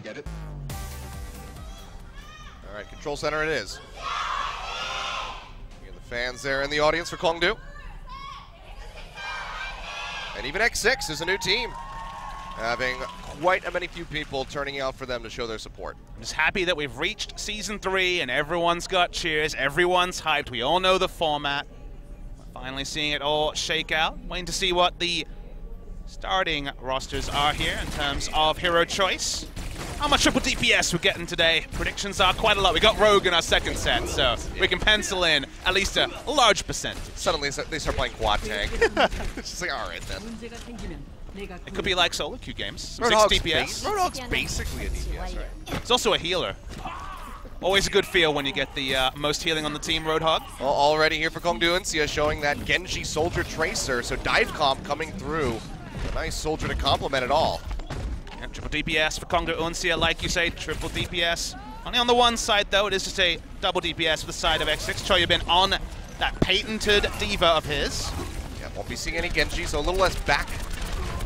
Get it? All right, control center it is. You have the fans there in the audience for KongDoo. And even X6 is a new team, having quite a many few people turning out for them to show their support. I'm just happy that we've reached Season 3 and everyone's got cheers, everyone's hyped, we all know the format. We're finally seeing it all shake out. Waiting to see what the starting rosters are here in terms of hero choice. How much triple DPS we're getting today? Predictions are quite a lot. We got Rogue in our second set, so we can pencil in at least a large percentage. Suddenly they start playing quad tank. It's just like, all right then. It could be like solo queue games. 6 DPS. Roadhog's basically a DPS, right? It's also a healer. Always a good feel when you get the most healing on the team, Roadhog. Well, already here for KongDoo Uncia, showing that Genji Soldier Tracer, so dive comp coming through. A nice soldier to complement it all. And triple DPS for KongDoo Uncia, like you say, triple DPS. Only on the one side, though, it is just a double DPS for the side of X6. Choyubin on that patented diva of his. Yeah, won't be seeing any Genji, so a little less back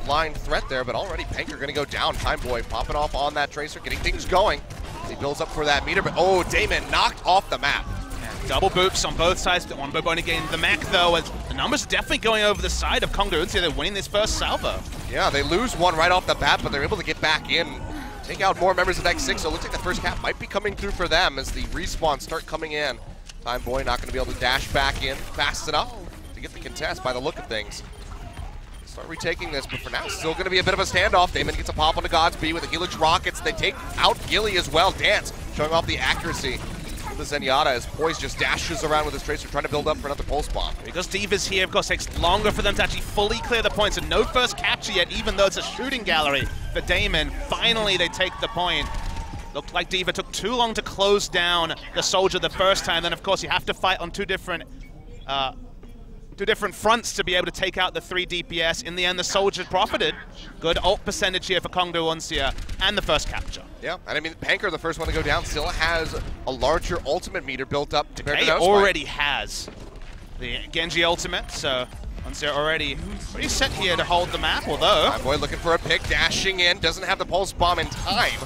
line threat there, but already Panker gonna go down. Time Boy popping off on that Tracer, getting things going. He builds up for that meter, but oh, Damon knocked off the map. And double boops on both sides. One boop only gained the mech, though, as the numbers are definitely going over the side of KongDoo Uncia. They're winning this first salvo. Yeah, they lose one right off the bat, but they're able to get back in, take out more members of X6, so it looks like the first cap might be coming through for them as the respawns start coming in. Time Boy not going to be able to dash back in fast enough to get the contest by the look of things. Start retaking this, but for now, still going to be a bit of a standoff. Damon gets a pop onto Godspeed with the Helix Rockets. They take out Gilly as well. Dance showing off the accuracy of the Zenyatta as Poise just dashes around with his Tracer, trying to build up for another pulse bomb. Because Diva's here, of course, takes longer for them to actually fully clear the points, and no first capture yet, even though it's a shooting gallery for Damon. Finally, they take the point. Looked like Diva took too long to close down the Soldier the first time. Then, of course, you have to fight on two different fronts to be able to take out the 3 DPS. In the end, the Soldier profited. Good ult percentage here for KongDoo Uncia and the first capture. Yeah, and I mean, Panker, the first one to go down, still has a larger ultimate meter built up compared to those. Already has the Genji ultimate, so Uncia already pretty set here to hold the map, although... Time Boy looking for a pick, dashing in, doesn't have the pulse bomb in time.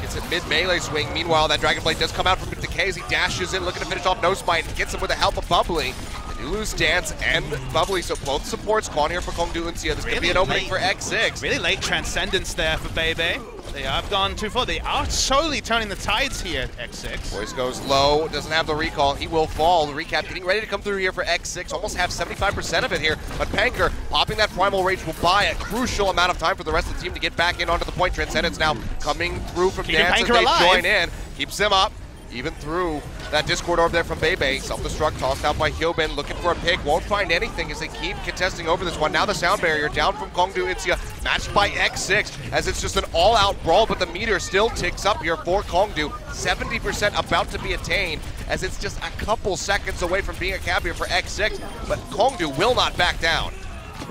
Gets a mid-melee swing. Meanwhile, that Dragon Blade does come out from Decay as he dashes in, looking to finish off No Spine, and gets him with the help of Bubbly. You lose Dance and Bubbly, so both supports gone here for KongDoo Uncia. This could be an opening for X6. Really late Transcendence there for Bebe. They have gone too far. They are slowly turning the tides here, X6. Poise goes low, doesn't have the recall. He will fall. The recap getting ready to come through here for X6. Almost have 75% of it here. But Panker popping that Primal Rage will buy a crucial amount of time for the rest of the team to get back in onto the point. Transcendence now coming through from Dance as they join in. Keeps him up. Even through that Discord orb there from Bebe. Self-destruct tossed out by Hyobin, looking for a pick. Won't find anything as they keep contesting over this one. Now the sound barrier down from KongDoo Uncia, matched by X6, as it's just an all-out brawl, but the meter still ticks up here for KongDoo. 70% about to be attained, as it's just a couple seconds away from being a cap here for X6, but KongDoo will not back down.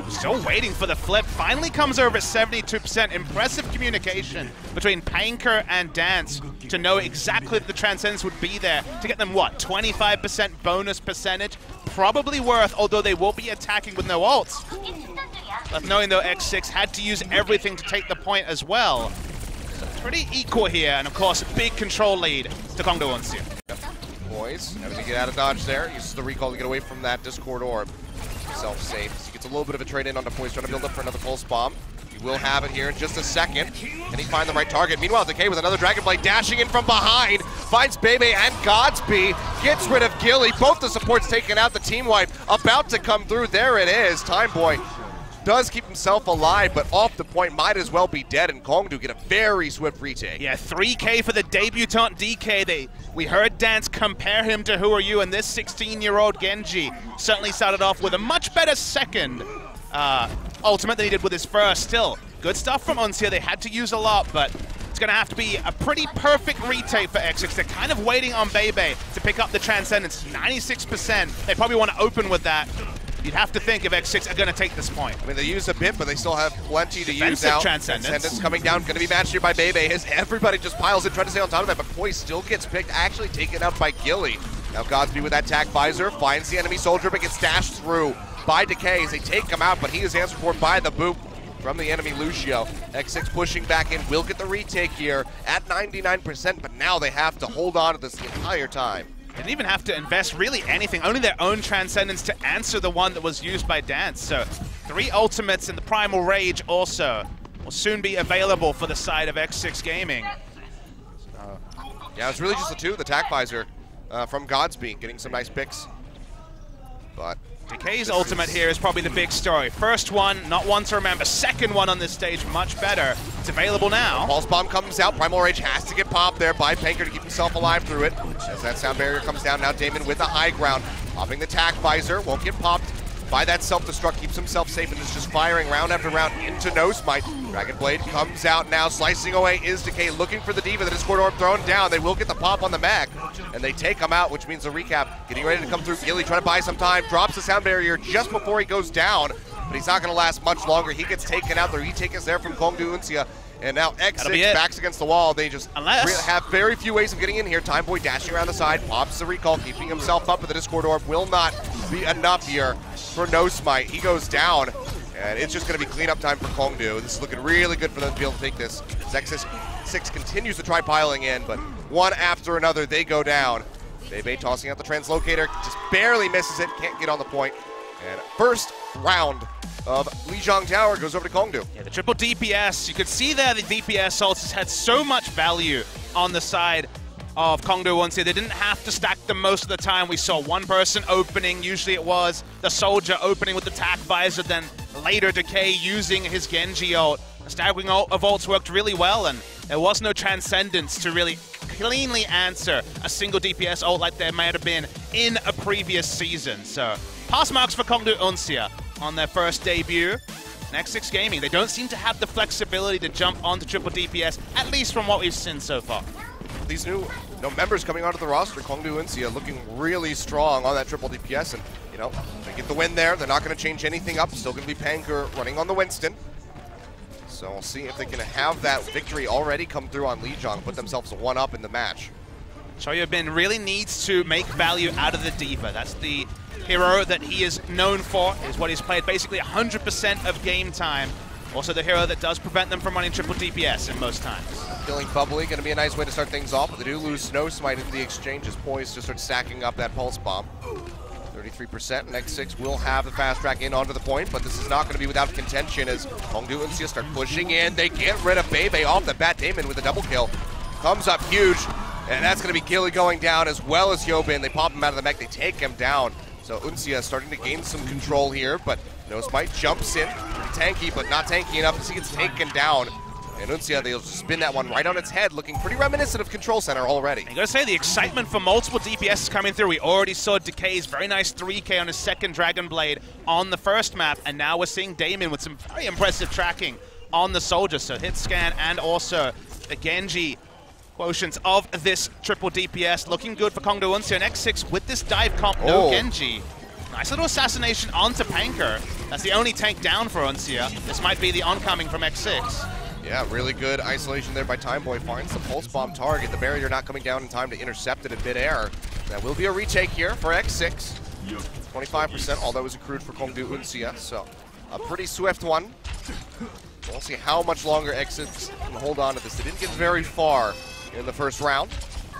Still waiting for the flip. Finally comes over at 72%. Impressive communication between Panker and Dance to know exactly that the Transcendence would be there to get them, what, 25% bonus percentage? Probably worth, although they will be attacking with no ults. But knowing though X6 had to use everything to take the point as well. So pretty equal here, and of course a big control lead to KongDoo Uncia. Poise having to get out of dodge there. Uses the recall to get away from that Discord orb. Self-safe. So he gets a little bit of a trade-in onto Poise, trying to build up for another pulse bomb. He will have it here in just a second. Can he find the right target? Meanwhile, Decay with another Dragon Blade dashing in from behind. Finds Bebe and Godspeed. Gets rid of Gilly. Both the supports taken out. The team wipe about to come through. There it is. Time Boy does keep himself alive, but off the point might as well be dead, and KongDoo get a very swift retake. Yeah, 3K for the debutant DK. We heard Dance compare him to Who Are You, and this 16-year-old Genji certainly started off with a much better second ultimate than he did with his first. Still, good stuff from Uncia. They had to use a lot, but it's going to have to be a pretty perfect retake for X6. They're kind of waiting on Bebe to pick up the Transcendence. 96%. They probably want to open with that. You'd have to think if X6 are going to take this point. I mean, they used a bit, but they still have plenty to use now. Transcendence coming down, going to be matched here by Bebe. As everybody just piles in, trying to stay on top of that, but Poise still gets picked, actually taken out by Gilly. Now Godspeed with that tack visor, finds the enemy soldier, but gets dashed through by Decay as they take him out, but he is answered for by the boop. from the enemy Lucio. X6 pushing back in, will get the retake here at 99%, but now they have to hold on to this the entire time. They didn't even have to invest really anything, only their own Transcendence to answer the one that was used by Dance. So 3 ultimates and the Primal Rage also will soon be available for the side of X6-Gaming. Yeah, it's really just the 2, the Tac Visor from Godspeed, getting some nice picks. But Decay's ultimate here is probably the big story. First one, not one to remember. Second one on this stage, much better. It's available now. Pulse Bomb comes out. Primal Rage has to get popped there by Panker to keep himself alive through it. As that sound barrier comes down, now Damon with the high ground. Popping the Tac Visor, won't get popped by that self-destruct, keeps himself safe and is just firing round after round into No Smite. Dragon Blade comes out now, slicing away is Decay, looking for the Diva. The Discord Orb thrown down. They will get the pop on the mech, and they take him out, which means the recap getting ready to come through. Gilly trying to buy some time, drops the sound barrier just before he goes down, but he's not going to last much longer. He gets taken out. The retake is there from KongDoo Uncia. And now X6 backs against the wall. They just have very few ways of getting in here. Timeboy dashing around the side, pops the recall, keeping himself up, but the Discord Orb will not be enough here for No Smite. He goes down, and it's just going to be cleanup time for KongDoo. This is looking really good for them to be able to take this. X6 continues to try piling in, but one after another, they go down. Bebe tossing out the translocator, just barely misses it, can't get on the point. And first round of Lijiang Tower goes over to KongDoo. Yeah, the triple DPS, you could see there the DPS ults has had so much value on the side of KongDoo Uncia. They didn't have to stack them most of the time. We saw one person opening, usually it was the Soldier opening with the Tac Visor, then later Decay using his Genji ult. The staggering ult of ults worked really well, and there was no Transcendence to really cleanly answer a single DPS ult like there might have been in a previous season. So, pass marks for KongDoo Uncia on their first debut. X6-Gaming, they don't seem to have the flexibility to jump onto triple DPS, at least from what we've seen so far. These new members coming onto the roster, KongDoo Uncia looking really strong on that triple DPS, and they get the win there. They're not going to change anything up. Still going to be Panker running on the Winston. So we'll see if they can have that victory already come through on Lijiang, put themselves a 1-up in the match. Choyobin really needs to make value out of the Diva. That's the hero that he is known for, is what he's played basically 100% of game time. Also the hero that does prevent them from running triple DPS in most times. Killing Bubbly, going to be a nice way to start things off, but they do lose Snow Smite into the exchange as Poise to start stacking up that Pulse Bomb. 33%, and X6 will have the fast track in onto the point, but this is not going to be without contention as KongDoo Uncia start pushing in. They get rid of Bebe off the bat. Damon with a double kill. Comes up huge, and that's going to be Gilly going down as well as Hyobin. They pop him out of the mech, they take him down. So Uncia starting to gain some control here, but No Smite jumps in. Tanky, but not tanky enough as he gets taken down. And Uncia, they'll just spin that one right on its head, looking pretty reminiscent of Control Center already. I gotta say, the excitement for multiple DPS is coming through. We already saw Decay's very nice 3K on his second Dragon Blade on the first map, and now we're seeing Damon with some very impressive tracking on the Soldier. So hit scan and also the Genji quotients of this triple DPS looking good for KongDoo Uncia. And X6 with this dive comp, no Genji. Nice little assassination onto Panker. That's the only tank down for Uncia. This might be the oncoming from X6. Yeah, really good isolation there by Timeboy. Finds the Pulse Bomb target. The barrier not coming down in time to intercept it in midair. That will be a retake here for X6. 25%, all that was accrued for KongDoo Uncia, so a pretty swift one. We'll see how much longer X6 can hold on to this. They didn't get very far in the first round.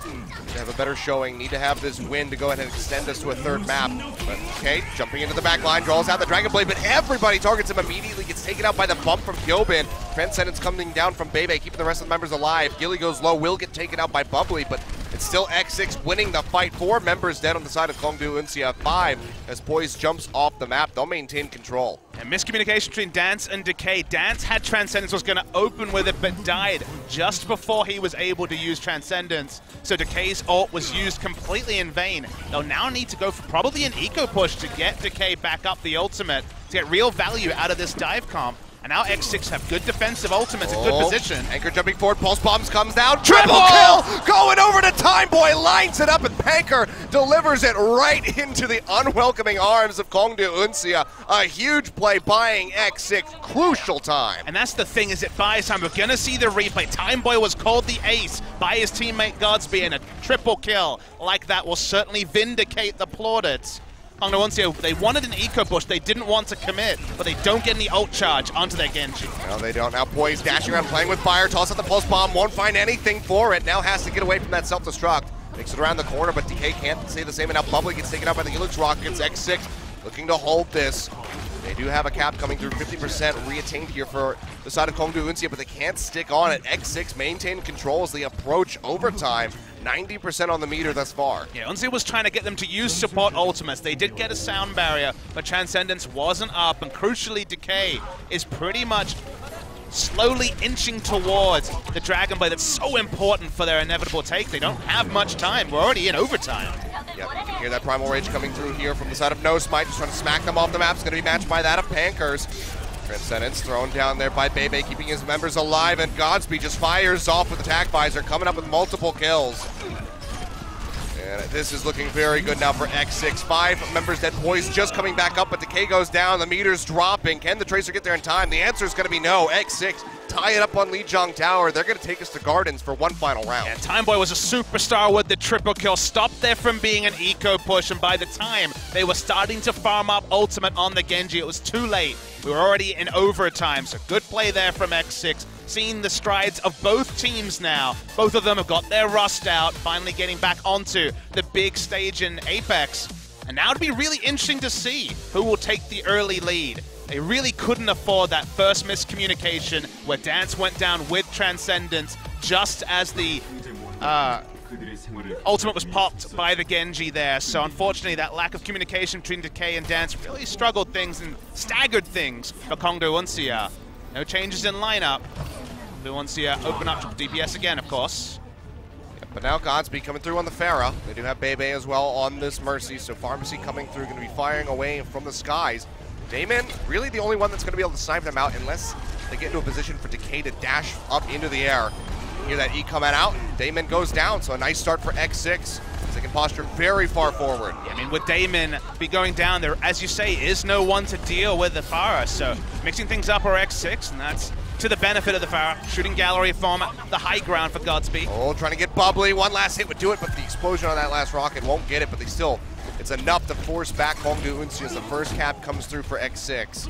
To have a better showing, need to have this win to go ahead and extend us to a third map. But okay, jumping into the back line, draws out the Dragon Blade, but everybody targets him immediately, gets taken out by the bump from Hyobin. Transcendence coming down from Bebe, keeping the rest of the members alive. Gilly goes low, will get taken out by Bubbly, but it's still X6 winning the fight. 4 members dead on the side of KongDoo Uncia. 5 as Poise jumps off the map. They'll maintain control. And miscommunication between Dance and Decay. Dance had Transcendence, was going to open with it, but died just before he was able to use Transcendence. So Decay's ult was used completely in vain. They'll now need to go for probably an eco push to get Decay back up the ultimate, to get real value out of this dive comp. And now X6 have good defensive ultimates, a good position. Anchor jumping forward, Pulse Bombs comes down, triple kill! Going over to Timeboy, lines it up, and Panker delivers it right into the unwelcoming arms of KongDoo Uncia. A huge play buying X6 crucial time. And that's the thing, is it buys time. We're gonna see the replay. Timeboy was called the ace by his teammate Godspeed, and a triple kill like that will certainly vindicate the plaudits KongDoo Uncia, they wanted an eco push, they didn't want to commit, but they don't get any ult charge onto their Genji. No, they don't. Now Poise dashing around, playing with fire, toss out the pulse bomb, won't find anything for it. Now has to get away from that self-destruct. Makes it around the corner, but DK can't say the same, and now Bubbly gets taken out by the Helix Rockets. X6 looking to hold this. They do have a cap coming through, 50% re-attained here for the side of KongDoo Uncia, but they can't stick on it. X6 maintain control as they approach overtime. 90% on the meter thus far. Yeah, Uncia was trying to get them to use support ultimates. They did get a sound barrier, but Transcendence wasn't up, and crucially, Decay is pretty much slowly inching towards the Dragon Blade that's so important for their inevitable take. They don't have much time. We're already in overtime. Yep, you can hear that Primal Rage coming through here from the side of No Smite, just trying to smack them off the map. It's going to be matched by that of Pankers. Transcendence thrown down there by Bebe, keeping his members alive, and Godspeed just fires off with Attack Visor, coming up with multiple kills. And this is looking very good now for X6. 5 members dead. Poise just coming back up, but Decay goes down. The meter's dropping. Can the Tracer get there in time? The answer is going to be no. X6 tie it up on Lijiang Tower. They're going to take us to Gardens for one final round. Yeah, Timeboy was a superstar with the triple kill. Stopped there from being an eco push, and by the time they were starting to farm up ultimate on the Genji, it was too late. We were already in overtime, so good play there from X6. Seeing the strides of both teams now. Both of them have got their rust out, finally getting back onto the big stage in Apex. And now it'll be really interesting to see who will take the early lead. They really couldn't afford that first miscommunication where Dance went down with Transcendence just as the ultimate was popped by the Genji there. So unfortunately, that lack of communication between Decay and Dance really struggled things and staggered things for KongDoo Uncia. No changes in lineup. KongDoo Uncia open up to DPS again, of course. Yep, but now Godspeed coming through on the Pharah. They do have Bebe as well on this Mercy, so Pharmacy coming through, going to be firing away from the skies. Damon, really the only one that's going to be able to snipe them out unless they get into a position for Decay to dash up into the air. You hear that E coming out, Damon goes down, so a nice start for X6. They can posture very far forward. Yeah, I mean, with Damon be going down, there, as you say, is no one to deal with the Pharah, so mixing things up are X6, and that's to the benefit of the Pharah. Shooting gallery from the high ground for Godspeed. Oh, trying to get Bubbly. One last hit would do it, but the explosion on that last rocket won't get it, but they still, it's enough to force back KongDoo Uncia as the first cap comes through for X6.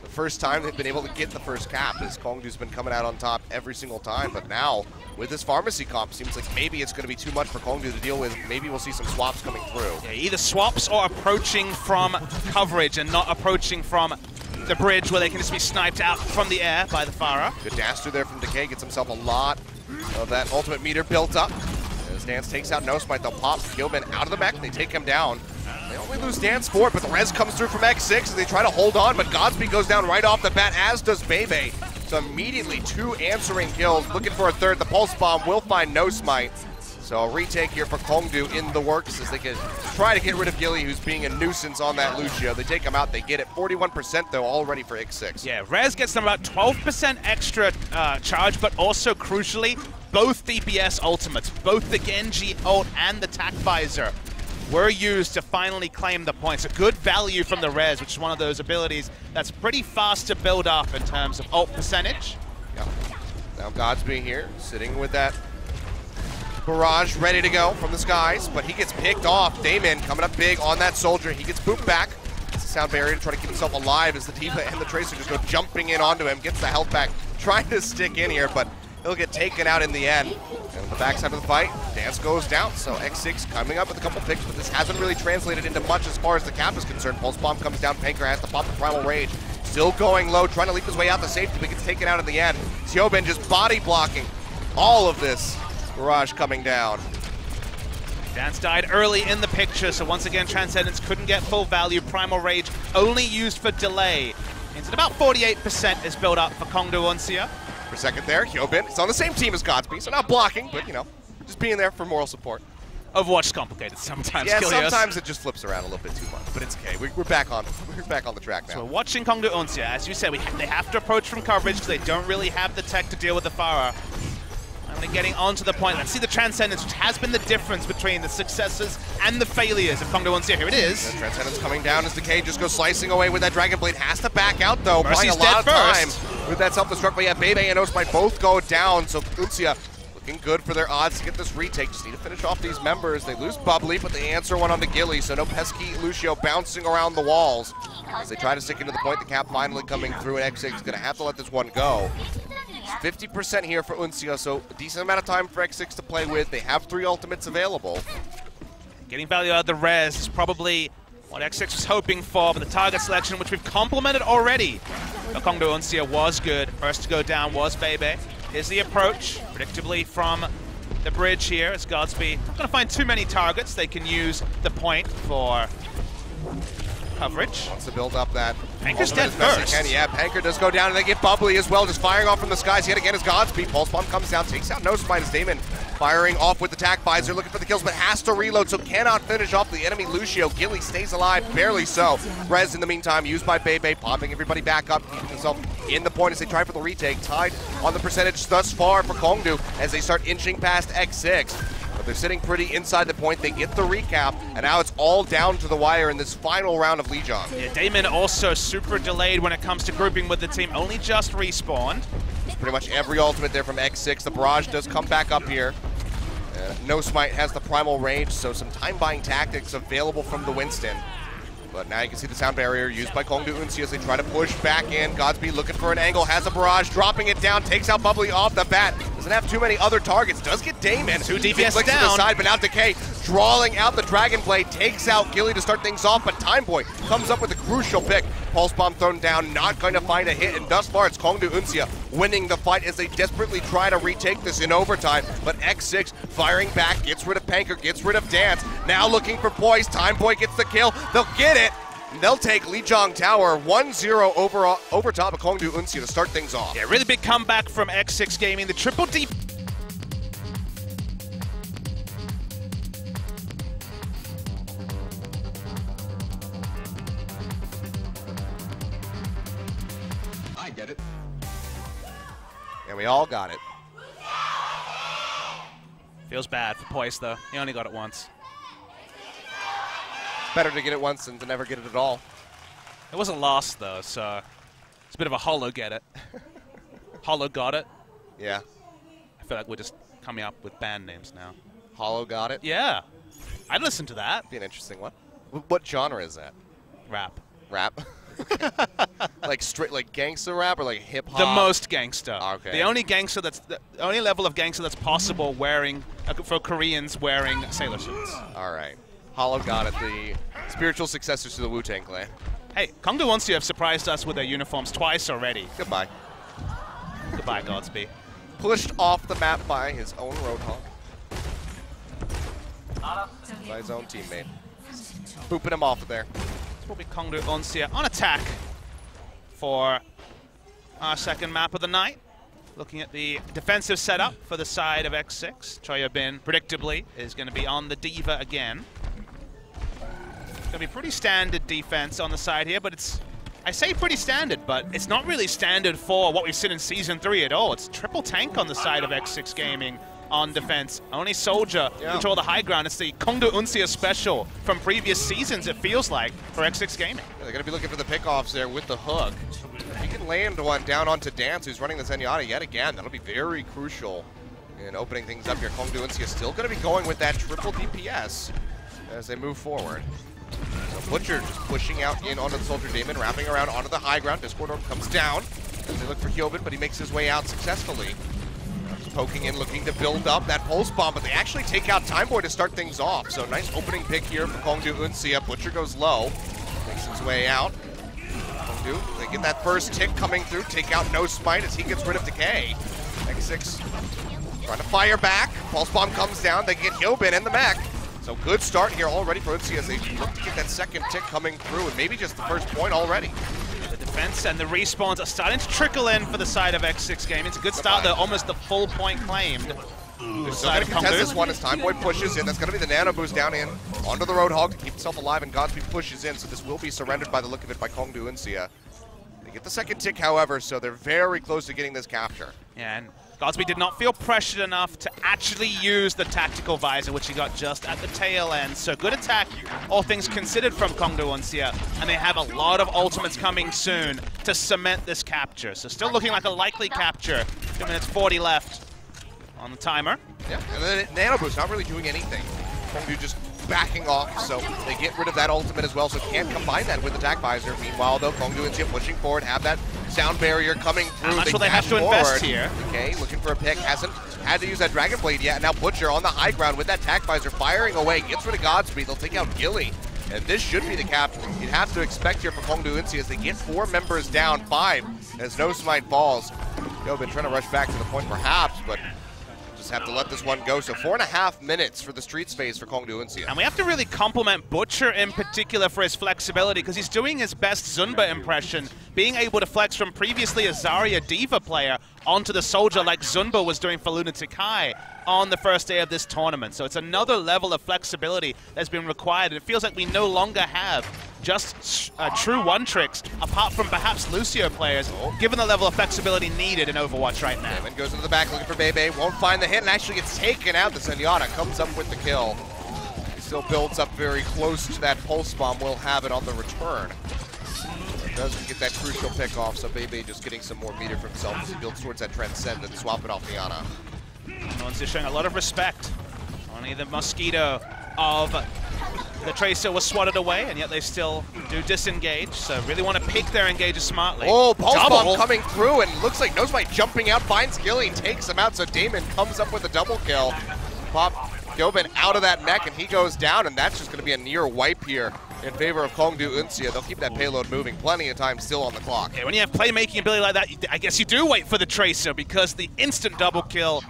The first time they've been able to get the first cap as KongDoo's been coming out on top every single time, but now with this Pharmacy comp, seems like maybe it's going to be too much for KongDoo to deal with. Maybe we'll see some swaps coming through. Yeah, either swaps or approaching from coverage and not approaching from the bridge where they can just be sniped out from the air by the Pharah. Good dash through there from Decay, gets himself a lot of that ultimate meter built up. As Dance takes out No Smite, they'll pop Gilman out of the mech, and they take him down. They only lose Dance for it, but the res comes through from X6 as they try to hold on, but Godspeed goes down right off the bat, as does Bebe. So immediately 2 answering kills, looking for a third. The Pulse Bomb will find No Smite. So a retake here for KongDoo in the works as they can try to get rid of Gilly, who's being a nuisance on that Lucio. They take him out, they get it. 41% though already for X6. Yeah, Rez gets them about 12% extra charge, but also crucially, both DPS ultimates, both the Genji ult and the Tac Visor were used to finally claim the points. A good value from the Rez, which is one of those abilities that's pretty fast to build up in terms of ult percentage. Yep. Now Godspeed here, sitting with that barrage ready to go from the skies, but he gets picked off. Damon coming up big on that soldier. He gets booped back. It's a sound barrier to try to keep himself alive as the D.Va and the Tracer just go jumping in onto him. Gets the health back, trying to stick in here, but he'll get taken out in the end. And on the backside of the fight, Dance goes down. So X6 coming up with a couple picks, but this hasn't really translated into much as far as the cap is concerned. Pulse Bomb comes down. Panker has to pop the Primal Rage. Still going low, trying to leap his way out to safety, but gets taken out in the end. Xiaobin just body blocking all of this. Barrage coming down. Dance died early in the picture, so once again Transcendence couldn't get full value. Primal Rage only used for delay. Means that about 48% is built up for KongDoo Uncia. For a second there, Hyobin is on the same team as Godspeed, so not blocking, but you know, just being there for moral support. Overwatch is complicated sometimes. Yeah, sometimes it just flips around a little bit too much, but it's okay. We're back on the track now. So we're watching KongDoo Uncia. As you said, they have to approach from coverage because they don't really have the tech to deal with the Pharah. Finally getting onto the point. Let's see the Transcendence, which has been the difference between the successes and the failures of KongDoo Uncia. Here it is. The Transcendence coming down as Decay just goes slicing away with that Dragon Blade. Has to back out though, buying Mercy's a lot of dead time first. with that self-destruct. But yeah, Bebe and Osmite both go down, so Uncia looking good for their odds to get this retake. Just need to finish off these members. They lose Bubbly, but they answer one onto Gilly, so no pesky Lucio bouncing around the walls. As they try to stick into the point, the cap finally coming through, and X6 is going to have to let this one go. 50% here for Uncia, so a decent amount of time for X6 to play with. They have 3 ultimates available. Getting value out of the res is probably what X6 was hoping for, but the target selection, which we've complimented already. But KongDoo Uncia was good. First to go down was Bebe. Here's the approach, predictably from the bridge here, as Godspeed not going to find too many targets. They can use the point for coverage. Wants to build up that. Panker's dead first. Yeah, Panker does go down, and they get Bubbly as well, just firing off from the skies yet again as Godspeed. Pulse Bomb comes down, takes out No Smite as Damon firing off with the Tac Visor, looking for the kills, but has to reload, so cannot finish off the enemy Lucio. Gilly stays alive, barely so. Rez in the meantime, used by Bebe, popping everybody back up, keeping himself in the point as they try for the retake. Tied on the percentage thus far for KongDoo as they start inching past X6. But they're sitting pretty inside the point. They get the recap, and now it's all down to the wire in this final round of Lijiang. Yeah, Damon also super delayed when it comes to grouping with the team. Only just respawned. It's pretty much every ultimate there from X6. The barrage does come back up here. No Smite has the primal range, so some time-buying tactics available from the Winston. But now you can see the sound barrier used by KongDoo Uncia as they try to push back in. Godspeed looking for an angle, has a barrage, dropping it down, takes out Bubbly off the bat. Doesn't have too many other targets, does get Damon. 2 DPS flicks down. to the side, but now Decay drawing out the Dragon Blade, takes out Gilly to start things off, but Time Boy comes up with a crucial pick. Pulse Bomb thrown down, not going to find a hit, and thus far it's KongDoo Uncia winning the fight as they desperately try to retake this in overtime. But X6 firing back, gets rid of Panker, gets rid of Dance. Now looking for Poise, Time Boy gets the kill, they'll get it. They'll take Lijiang Tower 1-0 over top of KongDoo Uncia to start things off. Yeah, really big comeback from X6-Gaming. The triple D. I get it. And we all got it. Feels bad for Poise, though. He only got it once. Better to get it once than to never get it at all. It wasn't lost, though, so it's a bit of a hollow get it. Hollow got it. Yeah. I feel like we're just coming up with band names now. Hollow got it? Yeah. I'd listen to that. Be an interesting one. What genre is that? Rap. Rap? Like straight, like gangster rap or like hip hop? The most gangster. Okay. The only gangster that's the only level of gangster that's possible wearing for Koreans wearing sailor suits. All right. Hollow got it. The spiritual successors to the Wu-Tang Clan. Hey, KongDoo Uncia have surprised us with their uniforms twice already. Goodbye. Goodbye, Godspeed. Pushed off the map by his own Roadhog. By his own teammate. Booping him off of there. This will be KongDoo Uncia on attack for our second map of the night. Looking at the defensive setup for the side of X6. Choyobin, predictably, is going to be on the Diva again. Going to be pretty standard defense on the side here, but it's, I say pretty standard, but it's not really standard for what we've seen in Season 3 at all. It's triple tank on the side of X6-Gaming on defense. Only Soldier control the high ground. It's the KongDoo Uncia special from previous seasons, it feels like, for X6-Gaming. They're going to be looking for the pickoffs there with the hook. He can land one down onto Dance, who's running the Zenyatta yet again. That'll be very crucial in opening things up here. KongDoo Uncia still going to be going with that triple DPS as they move forward. So Butcher just pushing out in onto the Soldier Demon, wrapping around onto the high ground. Discord Orb comes down as they look for Hyobin, but he makes his way out successfully. Just poking in, looking to build up that Pulse Bomb, but they actually take out Time Boy to start things off. So nice opening pick here for KongDoo Uncia. Butcher goes low, makes his way out. KongDoo, they get that first tick coming through, take out No Smite as he gets rid of Decay. X6 trying to fire back. Pulse Bomb comes down, they get Hyobin in the mech. So good start here already for Uncia as they look to get that second tick coming through, and maybe just the first point already. The defense and the respawns are starting to trickle in for the side of X6-Gaming. It's a good start there, almost the full point claimed. They're still going to contest this one as Time Boy pushes in. That's going to be the Nano Boost down in onto the Roadhog to keep himself alive, and Godspeed pushes in, so this will be surrendered by the look of it by KongDoo Uncia. They get the second tick, however, so they're very close to getting this capture. Yeah, and Godspeed did not feel pressured enough to actually use the tactical visor, which he got just at the tail end. So good attack, all things considered, from KongDoo Uncia, and they have a lot of ultimates coming soon to cement this capture. So still looking like a likely capture. 2 minutes 40 left on the timer. Yeah, and then Nano Boost not really doing anything. KongDoo just backing off, so they get rid of that ultimate as well, so can't combine that with Attack Visor. Meanwhile, though, KongDoo Uncia pushing forward, have that sound barrier coming through. How much will they have to invest here? Okay, looking for a pick, hasn't had to use that Dragon Blade yet, and now Butcher on the high ground with that Attack Visor firing away, gets rid of Godspeed, they'll take out Gilly. And this should be the cap you'd have to expect here for KongDoo Uncia as they get 4 members down, 5 as No Smite falls. Yo, been trying to rush back to the point perhaps, but just have to let this one go. So 4.5 minutes for the streets phase for KongDoo Uncia. And we have to really compliment Butcher in particular for his flexibility, because he's doing his best Zunba impression, being able to flex from previously a Zarya Diva player onto the Soldier like Zunba was doing for Lunatic High on the first day of this tournament. So it's another level of flexibility that's been required. It feels like we no longer have just true one-tricks, apart from perhaps Lucio players, given the level of flexibility needed in Overwatch right now. Damon goes into the back looking for Bebe, won't find the hit, and actually gets taken out. The Zenyatta comes up with the kill. He still builds up very close to that Pulse Bomb, will have it on the return. Doesn't get that crucial pick off, so Bebe just getting some more meter for himself as he builds towards that Transcend and swap it off the Ana. One's showing a lot of respect. Only the Mosquito of the Tracer was swatted away, and yet they still do disengage, so really want to pick their engages smartly. Oh, Pulse Bomb coming through, and looks like No Smite jumping out, finds Gilly, takes him out, so Damon comes up with a double kill. Pop Gobin out of that mech, and he goes down, and that's just going to be a near wipe here in favor of KongDoo Uncia. They'll keep that payload moving. Plenty of time still on the clock. Yeah, when you have playmaking ability like that, I guess you do wait for the Tracer, because the instant double kill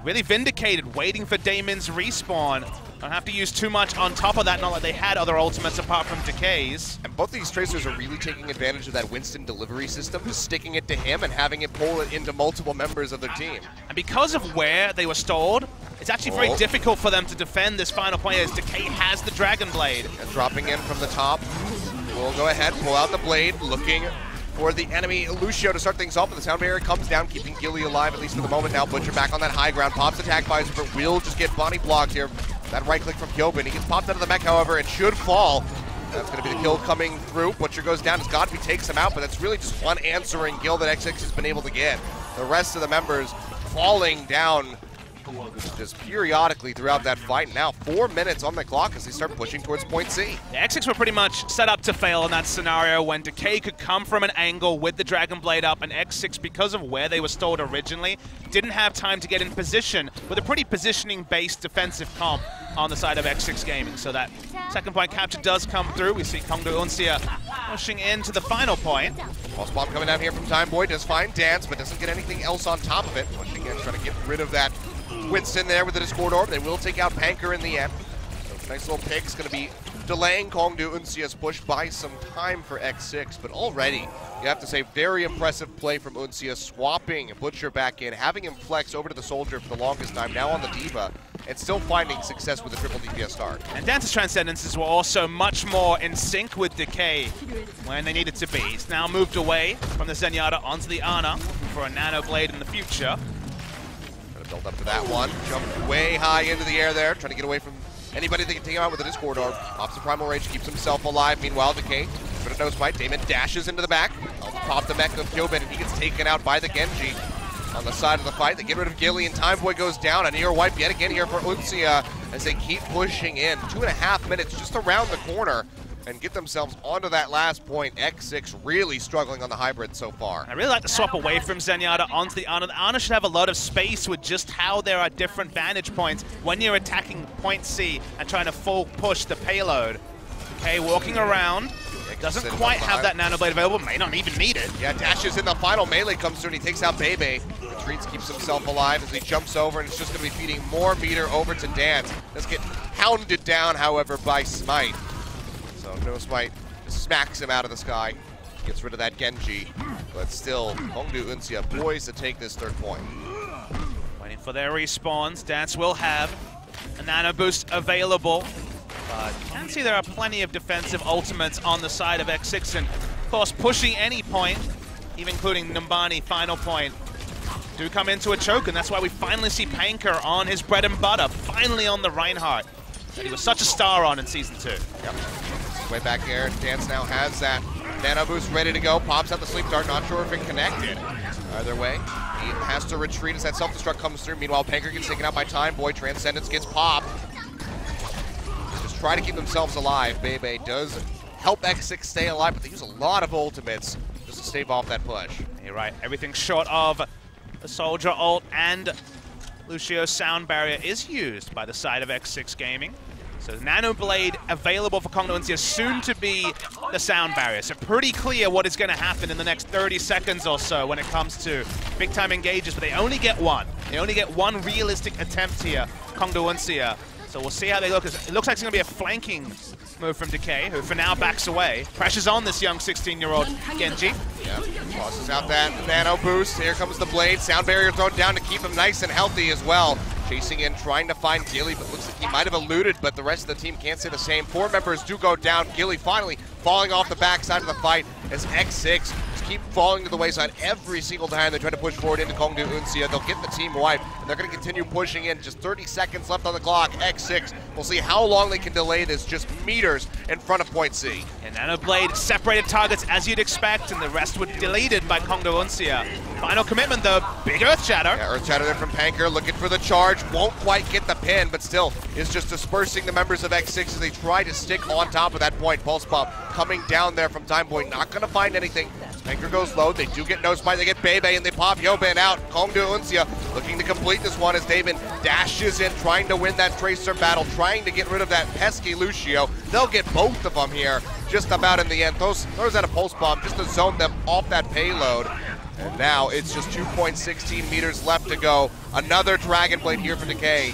really vindicated, waiting for Damon's respawn. Don't have to use too much on top of that, not like they had other ultimates apart from Decay's. And both these Tracers are really taking advantage of that Winston delivery system, just sticking it to him and having it pull it into multiple members of their team. And because of where they were stalled, it's actually very difficult for them to defend this final point as Decay has the Dragon Blade. And dropping in from the top, we'll go ahead, pull out the blade, looking for the enemy Lucio to start things off, but the sound barrier comes down, keeping Gilly alive, at least for the moment now. Butcher back on that high ground, pops Attack Visor, but will just get body blocked here. That right click from Kyobin. He gets popped out of the mech, however, and should fall. That's going to be the kill coming through. Butcher goes down as Godby takes him out, but that's really just one answering kill that X6 has been able to get. The rest of the members falling down just periodically throughout that fight. Now 4 minutes on the clock as they start pushing towards point C. The X6 were pretty much set up to fail in that scenario when Decay could come from an angle with the Dragon Blade up, and X6, because of where they were stalled originally, didn't have time to get in position with a pretty positioning-based defensive comp on the side of X6-Gaming. So that second point capture does come through. We see KongDoo Uncia pushing into the final point. Pulse Bomb coming down here from Time Boy, does find Dance, but doesn't get anything else on top of it. Pushing in, trying to get rid of that Winston there with the Discord Orb. They will take out Panker in the end. So nice little pick's going to be delaying KongDoo Uncia's push by some time for X6, but already, you have to say, very impressive play from Uncia, swapping Butcher back in, having him flex over to the Soldier for the longest time, now on the Diva, and still finding success with the triple DPS start. And Dance's Transcendences were also much more in sync with Decay when they needed to be. He's now moved away from the Zenyatta onto the Ana for a Nano Blade in the future. Build up to that one, jumped way high into the air there, trying to get away from anybody that can take him out with a Discord Orb. Pops the Primal Rage, keeps himself alive. Meanwhile, Decay, but a nose fight. Damon dashes into the back. Pop the mech of Kyobin, and he gets taken out by the Genji on the side of the fight. They get rid of Gilly, and Time Boy goes down. A near wipe yet again here for Uncia as they keep pushing in. 2.5 minutes just around the corner and get themselves onto that last point. X6 really struggling on the hybrid so far. I really like to swap away from Zenyatta onto the Ana. The Ana should have a lot of space with just how there are different vantage points when you're attacking point C and trying to full push the payload. Okay, walking around. Doesn't quite have that Nano Blade available, may not even need it. Yeah, dashes in the final melee comes through and he takes out Bebe. Retreats, keeps himself alive as he jumps over, and it's just going to be feeding more meter over to Dance. Does get hounded down, however, by Smite. So No Smite just smacks him out of the sky. Gets rid of that Genji, but still, KongDoo Uncia poised to take this third point. Waiting for their respawns. Dance will have a Nano Boost available. But you can see there are plenty of defensive ultimates on the side of X6, and of course pushing any point, even including Numbani final point, do come into a choke, and that's why we finally see Panker on his bread and butter, finally on the Reinhardt that he was such a star on in Season 2. Yep. Way back there, Dance now has that Nano Boost ready to go, pops out the Sleep Dart, not sure if it connected. Either way, He has to retreat as that self-destruct comes through. Meanwhile, Panker gets taken out by Time Boy. Transcendence gets popped. Just try to keep themselves alive. Bebe does help X6 stay alive, but they use a lot of ultimates just to stave off that push. You're right. Everything short of the Soldier ult and Lucio's sound barrier is used by the side of X6-Gaming. So Nano Blade available for KongDoo Uncia, soon to be the sound barrier. So pretty clear what is going to happen in the next 30 seconds or so when it comes to big time engages, but they only get one. They only get one realistic attempt here, KongDoo Uncia. So we'll see how they look. It looks like it's going to be a flanking move from Decay, who for now backs away. Pressure's on this young 16-year-old Genji. Yeah, tosses out that nano boost. Here comes the blade. Sound barrier thrown down to keep him nice and healthy as well. Chasing in, trying to find Gilly, but looks like he might have eluded, but the rest of the team can't say the same. 4 members do go down. Gilly finally falling off the backside of the fight as X6 just keep falling to the wayside every single time they try to push forward into KongDoo Uncia. They'll get the team wiped, and they're going to continue pushing in. Just 30 seconds left on the clock. X6, we'll see how long they can delay this, just meters in front of point C. And Nano Blade separated targets as you'd expect, and the rest were deleted by KongDoo Uncia. Final commitment though, big Earth Shatter. Yeah, Earth Shatter there from Panker, looking for the charge. Won't quite get the pin, but still is just dispersing the members of X6 as they try to stick on top of that point. Pulse Bomb coming down there from Time Boy, not going to find anything. Panker goes low, they do get no spike, they get Bebe, and they pop Yobin out. KongDoo Uncia looking to complete this one as David dashes in, trying to win that Tracer battle, trying to get rid of that pesky Lucio. They'll get both of them here just about in the end. Throws out a Pulse Bomb just to zone them off that payload. And now it's just 2.16 meters left to go. Another Dragon Blade here for Decay.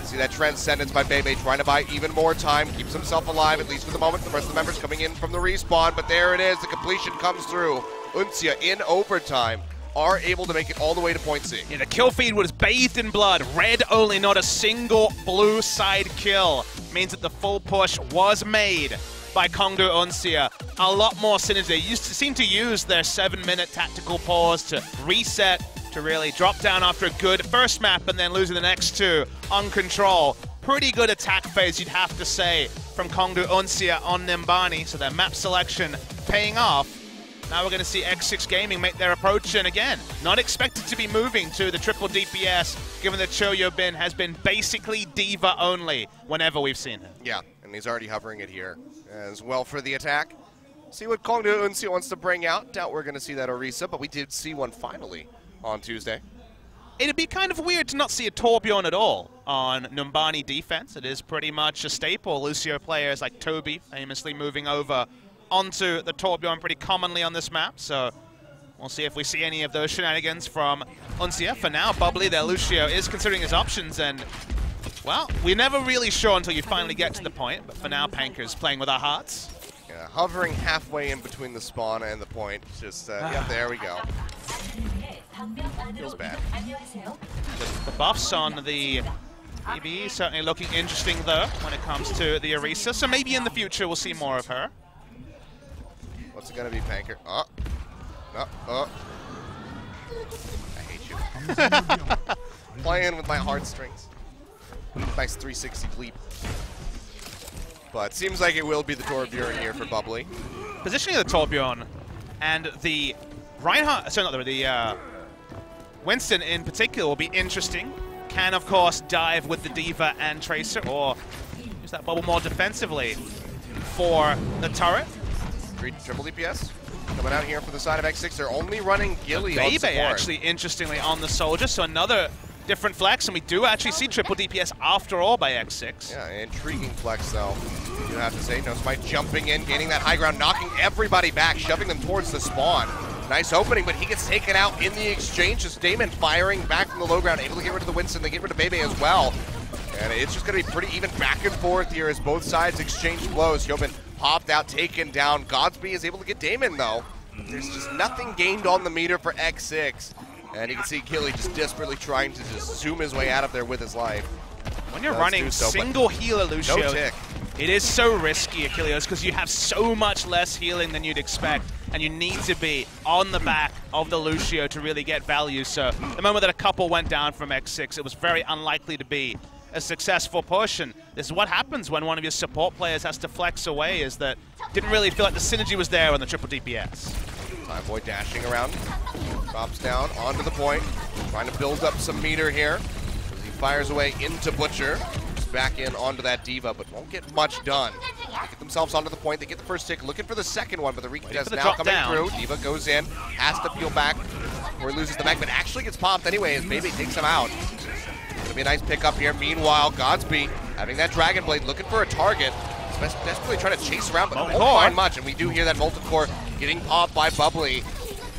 See that Transcendence by Bebe trying to buy even more time. Keeps himself alive, at least for the moment. The rest of the members coming in from the respawn, but there it is. The completion comes through. Uncia in overtime are able to make it all the way to point C. Yeah, the kill feed was bathed in blood. Red only, not a single blue side kill. Means that the full push was made by KongDoo Uncia. A lot more synergy. They seem to use their 7-minute tactical pause to reset, to really drop down after a good first map and then losing the next 2 on control. Pretty good attack phase, you'd have to say, from KongDoo Uncia on Nimbani. So their map selection paying off. Now we're going to see X6-Gaming make their approach, and again, not expected to be moving to the triple DPS, given that Cho Yobin has been basically diva only whenever we've seen him. Yeah, and he's already hovering it here as well for the attack. See what KongDoo Uncia wants to bring out. Doubt we're going to see that Orisa, but we did see one finally on Tuesday. It'd be kind of weird to not see a Torbjorn at all on Numbani defense. It is pretty much a staple. Lucio players like Toby famously moving over onto the Torbjorn pretty commonly on this map, so we'll see if we see any of those shenanigans from Uncia. For now, Bubbly, their Lucio, is considering his options, and, well, we're never really sure until you finally get to the point, but for now, Panker's playing with our hearts. Yeah, hovering halfway in between the spawn and the point. Just, yeah, there we go. Feels bad. The buffs on the EBE certainly looking interesting, though, when it comes to the Orisa, so maybe in the future we'll see more of her. What's it gonna be, Panker? Oh. I hate you. Playing with my heartstrings. Nice 360 leap. But seems like it will be the Torbjorn here for Bubbly. Positioning of the Torbjorn and the Reinhardt, sorry, not the Winston in particular will be interesting. Can, of course, dive with the Diva and Tracer, or use that bubble more defensively for the turret. Triple DPS coming out here for the side of X6. They're only running Gilly on support. Actually, interestingly, on the Soldier, so another different flex, and we do actually see triple DPS after all by X6. Yeah, intriguing flex, though, you have to say. No Smite jumping in, gaining that high ground, knocking everybody back, shoving them towards the spawn. Nice opening, but he gets taken out in the exchange. Just Damon firing back from the low ground, able to get rid of the Winston. They get rid of Bebe as well. And it's just going to be pretty even back and forth here as both sides exchange blows. Yobin popped out, taken down. Godsby is able to get Damon, though. There's just nothing gained on the meter for X6. And you can see Gilly just desperately trying to just zoom his way out of there with his life. When you're running single healer Lucio, no tick. It is so risky, Achilles, because you have so much less healing than you'd expect, and you need to be on the back of the Lucio to really get value. So the moment that a couple went down from X6, it was very unlikely to be a successful push, and this is what happens when one of your support players has to flex away, is that didn't really feel like the synergy was there on the triple DPS. Time Boy dashing around, drops down onto the point, trying to build up some meter here as he fires away into Butcher. Back in onto that Diva, but won't get much done. They get themselves onto the point. They get the first tick, looking for the second one, but the retest now coming through. Diva goes in, has to peel back, or loses the mech, but actually gets popped anyway as Bebe takes him out. Gonna be a nice pickup here. Meanwhile, Godsby having that Dragon Blade, looking for a target. Desperately trying to chase around, but won't find much. And we do hear that Molten Core getting popped by Bubbly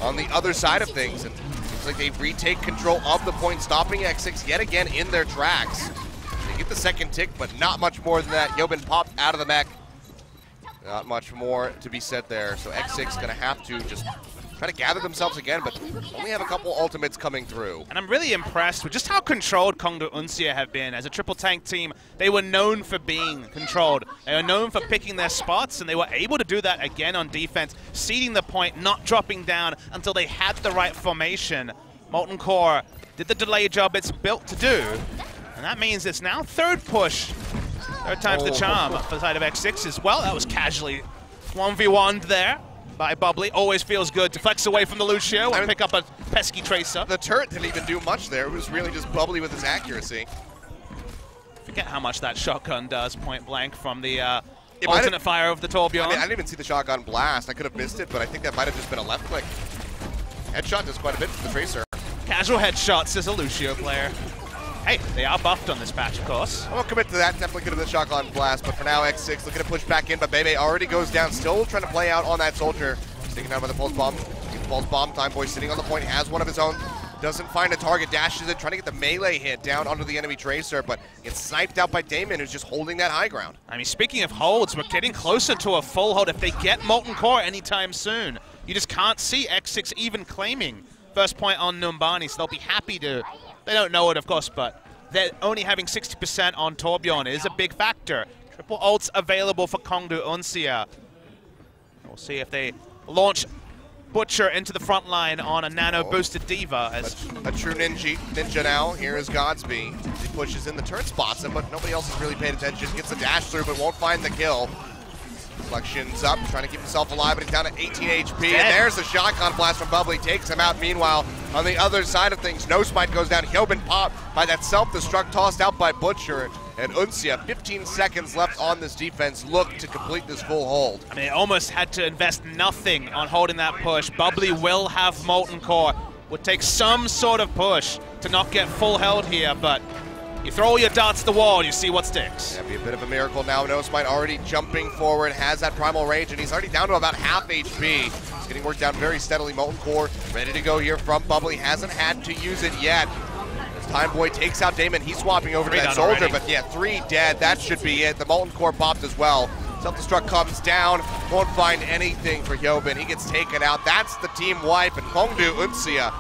on the other side of things. And it seems like they retake control of the point, stopping X6 yet again in their tracks. Get the second tick, but not much more than that. Yobin popped out of the mech. Not much more to be said there. So X6 gonna have to just try to gather themselves again, but only have a couple ultimates coming through. And I'm really impressed with just how controlled KongDoo Uncia have been. As a triple tank team, they were known for being controlled. They were known for picking their spots, and they were able to do that again on defense, seeding the point, not dropping down until they had the right formation. Molten Core did the delay job it's built to do. And that means it's now third push. Third time's the charm for the side of X6 as well. That was casually 1v1'd there by Bubbly. Always feels good to flex away from the Lucio and pick up a pesky Tracer. The turret didn't even do much there. It was really just Bubbly with his accuracy. Forget how much that shotgun does point blank from the alternate fire of the Torbjorn. I didn't even see the shotgun blast. I could have missed it, but I think that might have just been a left click. Headshot does quite a bit for the Tracer. Casual headshots as a Lucio player. Hey, they are buffed on this patch, of course. I won't commit to that. Definitely could have been a shotgun blast, but for now, X6 looking to push back in, but Bebe already goes down, still trying to play out on that soldier. Taken down by the pulse bomb. Pulse bomb, Time Boy sitting on the point, has one of his own. Doesn't find a target, dashes it, trying to get the melee hit down onto the enemy Tracer, but gets sniped out by Damon, who's just holding that high ground. I mean, speaking of holds, we're getting closer to a full hold. If they get Molten Core anytime soon, you just can't see X6 even claiming first point on Numbani, so they'll be happy to. They don't know it, of course, but they're only having 60% on Torbjorn is a big factor. Triple ults available for KongDoo Uncia. We'll see if they launch Butcher into the front line on a nano-boosted Diva. As a true ninja now. Here is Godsby. He pushes in, the turret spots him, but nobody else is really paying attention. Gets the dash through, but won't find the kill. Reflection's up, trying to keep himself alive, but he's down to 18 HP. And there's the shotgun blast from Bubbly, takes him out. Meanwhile, on the other side of things, No Smite goes down. Hyobin popped by that self-destruct, tossed out by Butcher. And Uncia, 15 seconds left on this defense, look to complete this full hold. I mean, they almost had to invest nothing on holding that push. Bubbly will have Molten Core. Would take some sort of push to not get full held here, but you throw all your darts at the wall, you see what sticks. That'd be a bit of a miracle now. No Smite already jumping forward, has that primal range, and he's already down to about half HP. He's getting worked down very steadily. Molten Core ready to go here from Bubbly. Hasn't had to use it yet. As Time Boy takes out Damon, he's swapping over to that soldier, already. But yeah, 3 dead. That should be it. The Molten Core popped as well. Self-destruct comes down. Won't find anything for Hyobin. He gets taken out. That's the team wipe, and KongDoo Uncia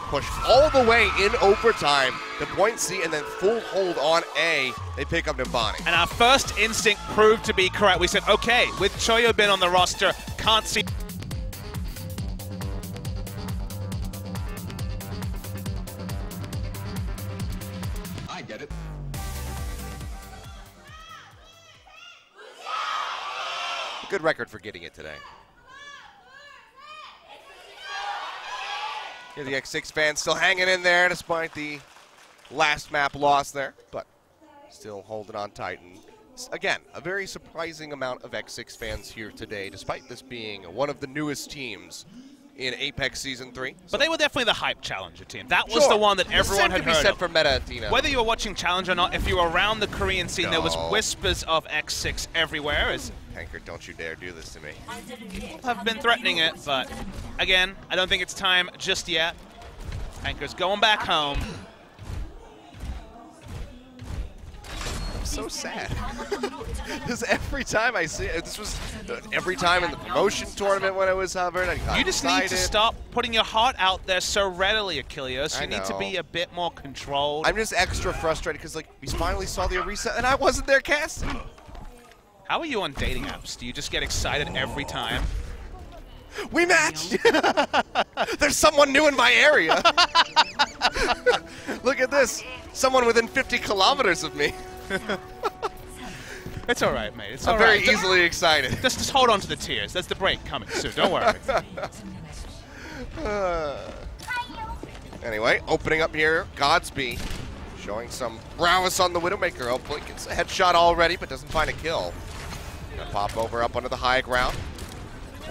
pushed all the way in overtime to point C and then full hold on A. They pick up Numbani. And our first instinct proved to be correct. We said, okay, with Choyobin on the roster, can't see. I get it. Good record for getting it today. Here the X6 fans still hanging in there despite the last map loss there, but still holding on tight. And again, a very surprising amount of X6 fans here today, despite this being one of the newest teams in Apex Season 3. But they were definitely the hype Challenger team. That was the one that everyone had heard of. For Meta, Tina. Whether you were watching Challenge or not, if you were around the Korean scene, there was whispers of X6 everywhere. As Panker, don't you dare do this to me. People have been threatening it, but again, I don't think it's time just yet. Panker's going back home. I'm so sad. Because every time I see it, this was every time in the promotion tournament when I was hovering, I got You just excited. need to stop putting your heart out there so readily, Achilles. You need to be a bit more controlled. I'm just extra frustrated because, like, we finally saw the Orisa and I wasn't there casting. How are you on dating apps? Do you just get excited every time? We matched! There's someone new in my area. Look at this. Someone within 50 kilometers of me. It's all right, mate. It's all I'm right. very easily excited. Just hold on to the tears. There's the break coming soon. Don't worry. Anyway, opening up here, Godsby showing some prowess on the Widowmaker. Hopefully gets a headshot already, but doesn't find a kill. Gonna pop over up onto the high ground.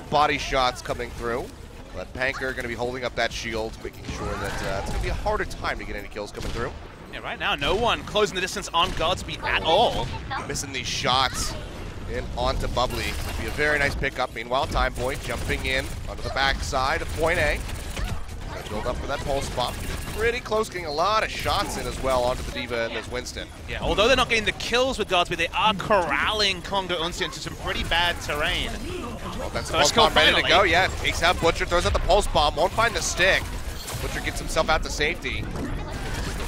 Body shots coming through. But Panker gonna be holding up that shield, making sure that it's gonna be a harder time to get any kills coming through. Yeah, right now, no one closing the distance on Godsby at all. Missing these shots in onto Bubbly. It'll be a very nice pickup. Meanwhile, Time Boy jumping in onto the backside of point A. Gonna build up for that pulse bomb. Pretty close, getting a lot of shots in as well onto the Diva and there's Winston. Yeah, although they're not getting the kills with Godsby, they are corralling KongDoo Uncia into some pretty bad terrain. Well, that's the pulse bomb ready to go. Yeah, takes out Butcher, throws out the pulse bomb, won't find the stick. Butcher gets himself out to safety.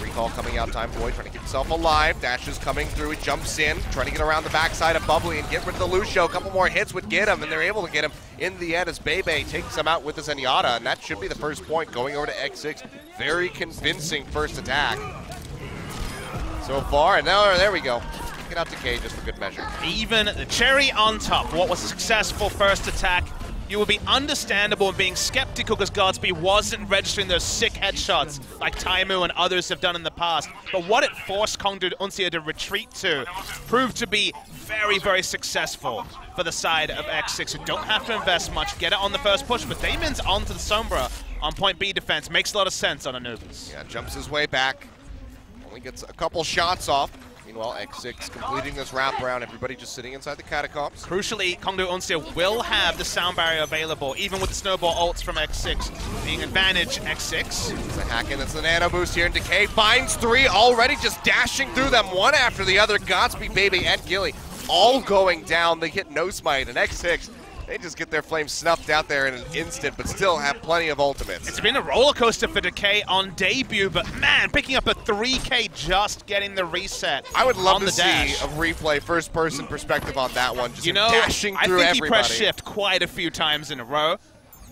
Recall coming out, Time Boy trying to keep himself alive. Dash is coming through, he jumps in, trying to get around the backside of Bubbly and get rid of the Lucio. A couple more hits would get him, and they're able to get him in the end as Bebe takes him out with the Zenyatta, and that should be the first point going over to X6. Very convincing first attack so far, and now there we go. Get out to K just for good measure. Even the cherry on top, what was a successful first attack, you would be understandable in being skeptical because Godsby wasn't registering those sick headshots like Taimu and others have done in the past. But what it forced KongDoo Uncia to retreat to proved to be very, very successful for the side of X6, who don't have to invest much, get it on the first push. But Damon's onto the Sombra on point B defense. Makes a lot of sense on Anubis. Yeah, jumps his way back. Only gets a couple shots off. Meanwhile, X6 completing this wraparound. Everybody just sitting inside the catacombs. Crucially, KongDoo Uncia will have the sound barrier available, even with the snowball ults from X6 being advantage X6. It's a hack in, it's the nano boost here, and Decay finds three already, just dashing through them one after the other. Godsby, Baby, and Gilly all going down. They get no smite, and X6, they just get their flames snuffed out there in an instant, but still have plenty of ultimates. It's been a roller coaster for Decay on debut, but man, picking up a 3K just getting the reset. I would love to see dash. a replay, first-person perspective on that one. Just dashing I through think everybody. he pressed shift quite a few times in a row.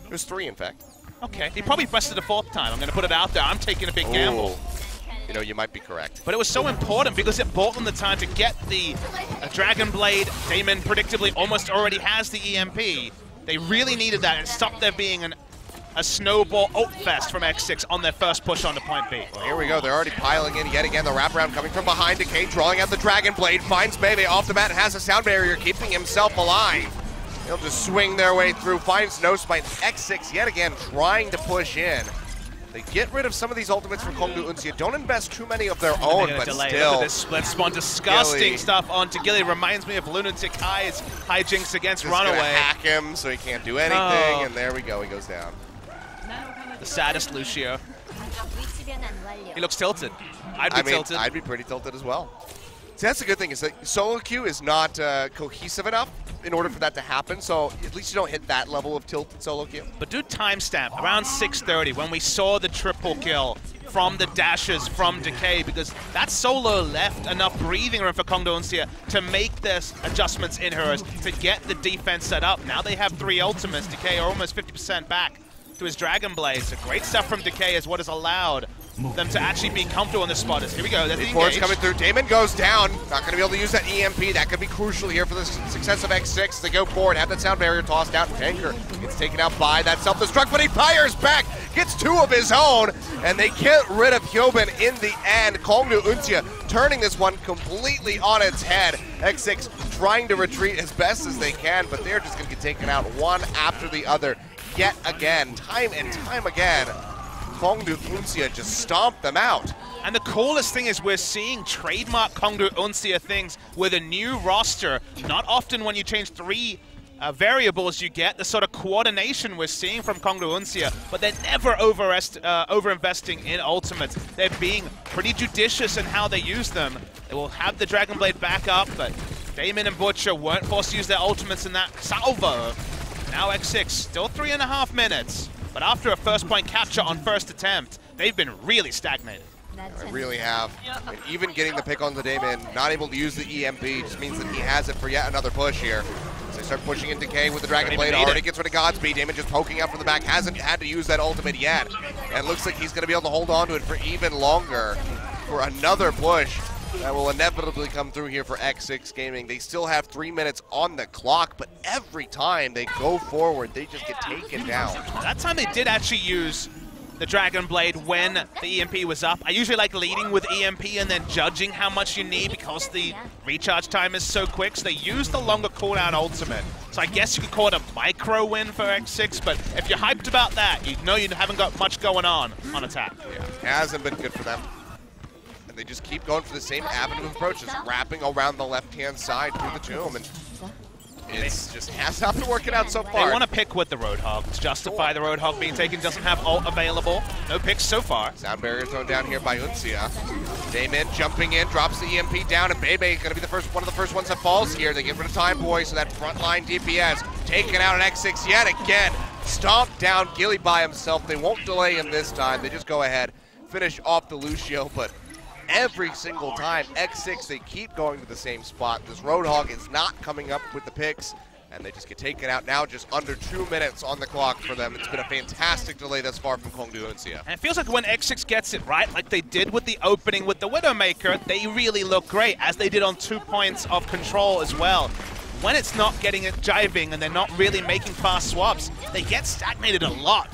There's three, in fact. Okay, he probably pressed it a fourth time. I'm going to put it out there. I'm taking a big gamble. You know, you might be correct. But it was so important because it bought them the time to get the Dragon Blade. Damon predictably almost already has the EMP. They really needed that and stopped there being a snowball ult fest from X6 on their first push onto point B. Well, here we go. They're already piling in yet again. The wraparound coming from behind. Decay drawing out the Dragon Blade. Finds Bebe off the mat and has a sound barrier keeping himself alive. They'll just swing their way through. Finds no smite. X6 yet again trying to push in. They get rid of some of these ultimates from KongDoo Uncia. Don't invest too many of their own, but delay. still. Look at this split spawn. Disgusting Gilly. Stuff onto Gilly. Reminds me of Lunatic High's hijinks against Just Runaway. gonna hack him so he can't do anything, and there we go. He goes down. The saddest Lucio. He looks tilted. I'd be tilted. I'd be pretty tilted as well. See, that's the good thing is that solo queue is not cohesive enough in order for that to happen, so at least you don't hit that level of tilt in solo queue. But do timestamp around 6:30 when we saw the triple kill from the dashes from Decay, because that solo left enough breathing room for KongDoo Uncia to make this adjustments in hers to get the defense set up. Now they have 3 ultimates. Decay are almost 50% back to his Dragon Blade. So great stuff from Decay is what has allowed them to actually be comfortable in the spotters. Here we go. There's the engage. Coming through. Damon goes down. Not going to be able to use that EMP. That could be crucial here for the success of X6. They go forward, have that sound barrier tossed out. Panker gets taken out by that self-destruct, but he fires back. Gets 2 of his own, and they get rid of Hyobin in the end. KongDoo Uncia turning this one completely on its head. X6 trying to retreat as best as they can, but they're just going to get taken out one after the other. Yet again, time and time again, KongDoo Uncia just stomped them out. And the coolest thing is we're seeing trademark KongDoo Uncia things with a new roster. Not often when you change 3 variables you get the sort of coordination we're seeing from KongDoo Uncia, but they're never over-investing in ultimates. They're being pretty judicious in how they use them. They will have the Dragon Blade back up, but Damon and Butcher weren't forced to use their ultimates in that salvo. Now X6, still 3.5 minutes. But after a first point capture on first attempt, they've been really stagnated. They really have. And even getting the pick on the Damon, not able to use the EMP, just means that he has it for yet another push here. So they start pushing in Decay with the Dragon Blade, already gets rid of Godsby. Damon just poking out from the back, hasn't had to use that ultimate yet. And looks like he's going to be able to hold on to it for even longer for another push. that will inevitably come through here for X6-Gaming. They still have 3 minutes on the clock, but every time they go forward, they just get taken down. That time they did actually use the Dragon Blade when the EMP was up. I usually like leading with EMP and then judging how much you need because the recharge time is so quick. So they used the longer cooldown ultimate. So I guess you could call it a micro win for X6, but if you're hyped about that, you know you haven't got much going on attack. Yeah, hasn't been good for them. And they just keep going for the same avenue of approaches, wrapping around the left-hand side through the tomb. And it's just has not been working out so far. They want to pick with the Roadhog to justify the Roadhog being taken. Doesn't have ult available. No picks so far. Sound barrier thrown down here by Uncia. Damon jumping in, drops the EMP down, and Bebe going to be one of the first ones that falls here. They get rid of Time Boy, so that frontline DPS taken out at X6 yet again. Stomped down Gilly by himself. They won't delay him this time. They just go ahead, finish off the Lucio, but every single time, X6, they keep going to the same spot. This Roadhog is not coming up with the picks, and they just get taken out now, just under 2 minutes on the clock for them. It's been a fantastic delay thus far from KongDoo Uncia. And it feels like when X6 gets it right, like they did with the opening with the Widowmaker, they really look great, as they did on 2 points of control as well. When it's not getting it jiving and they're not really making fast swaps, they get stagnated a lot.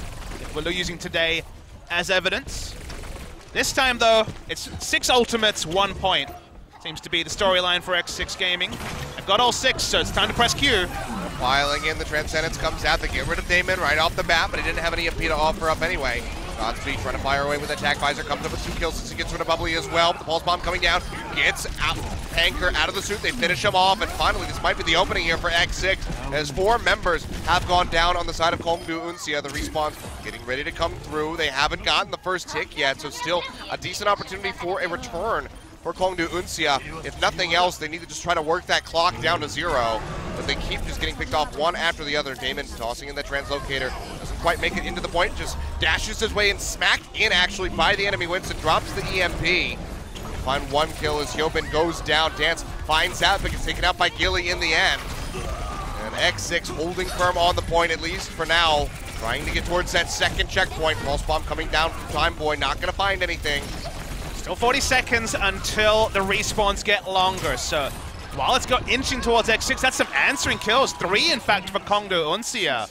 We're using today as evidence. This time, though, it's 6 ultimates, 1 point. Seems to be the storyline for X6-Gaming. I've got all 6, so it's time to press Q. Piling in, the Transcendence comes out. They get rid of Damon right off the bat, but he didn't have any EMP to offer up anyway. Godspeed trying to fire away with attack visor, comes up with 2 kills since he gets rid of Bubbly as well. The Pulse Bomb coming down, gets out, Anchor out of the suit. They finish him off, and finally, this might be the opening here for X6, as 4 members have gone down on the side of KongDoo Uncia. The respawn getting ready to come through. They haven't gotten the first tick yet, so still a decent opportunity for a return for KongDoo Uncia. If nothing else, they need to just try to work that clock down to 0. But they keep just getting picked off one after the other. Damon tossing in the translocator. Doesn't quite make it into the point. Just dashes his way and smacked in actually by the enemy. Winston drops the EMP. Find 1 kill as Hyobin goes down. Dance finds out, but gets taken out by Gilly in the end. And X6 holding firm on the point, at least for now. Trying to get towards that second checkpoint. Pulse Bomb coming down from Time Boy. Not going to find anything. Still 40 seconds until the respawns get longer, so while it's inching towards X6, that's some answering kills. 3, in fact, for KongDoo Uncia,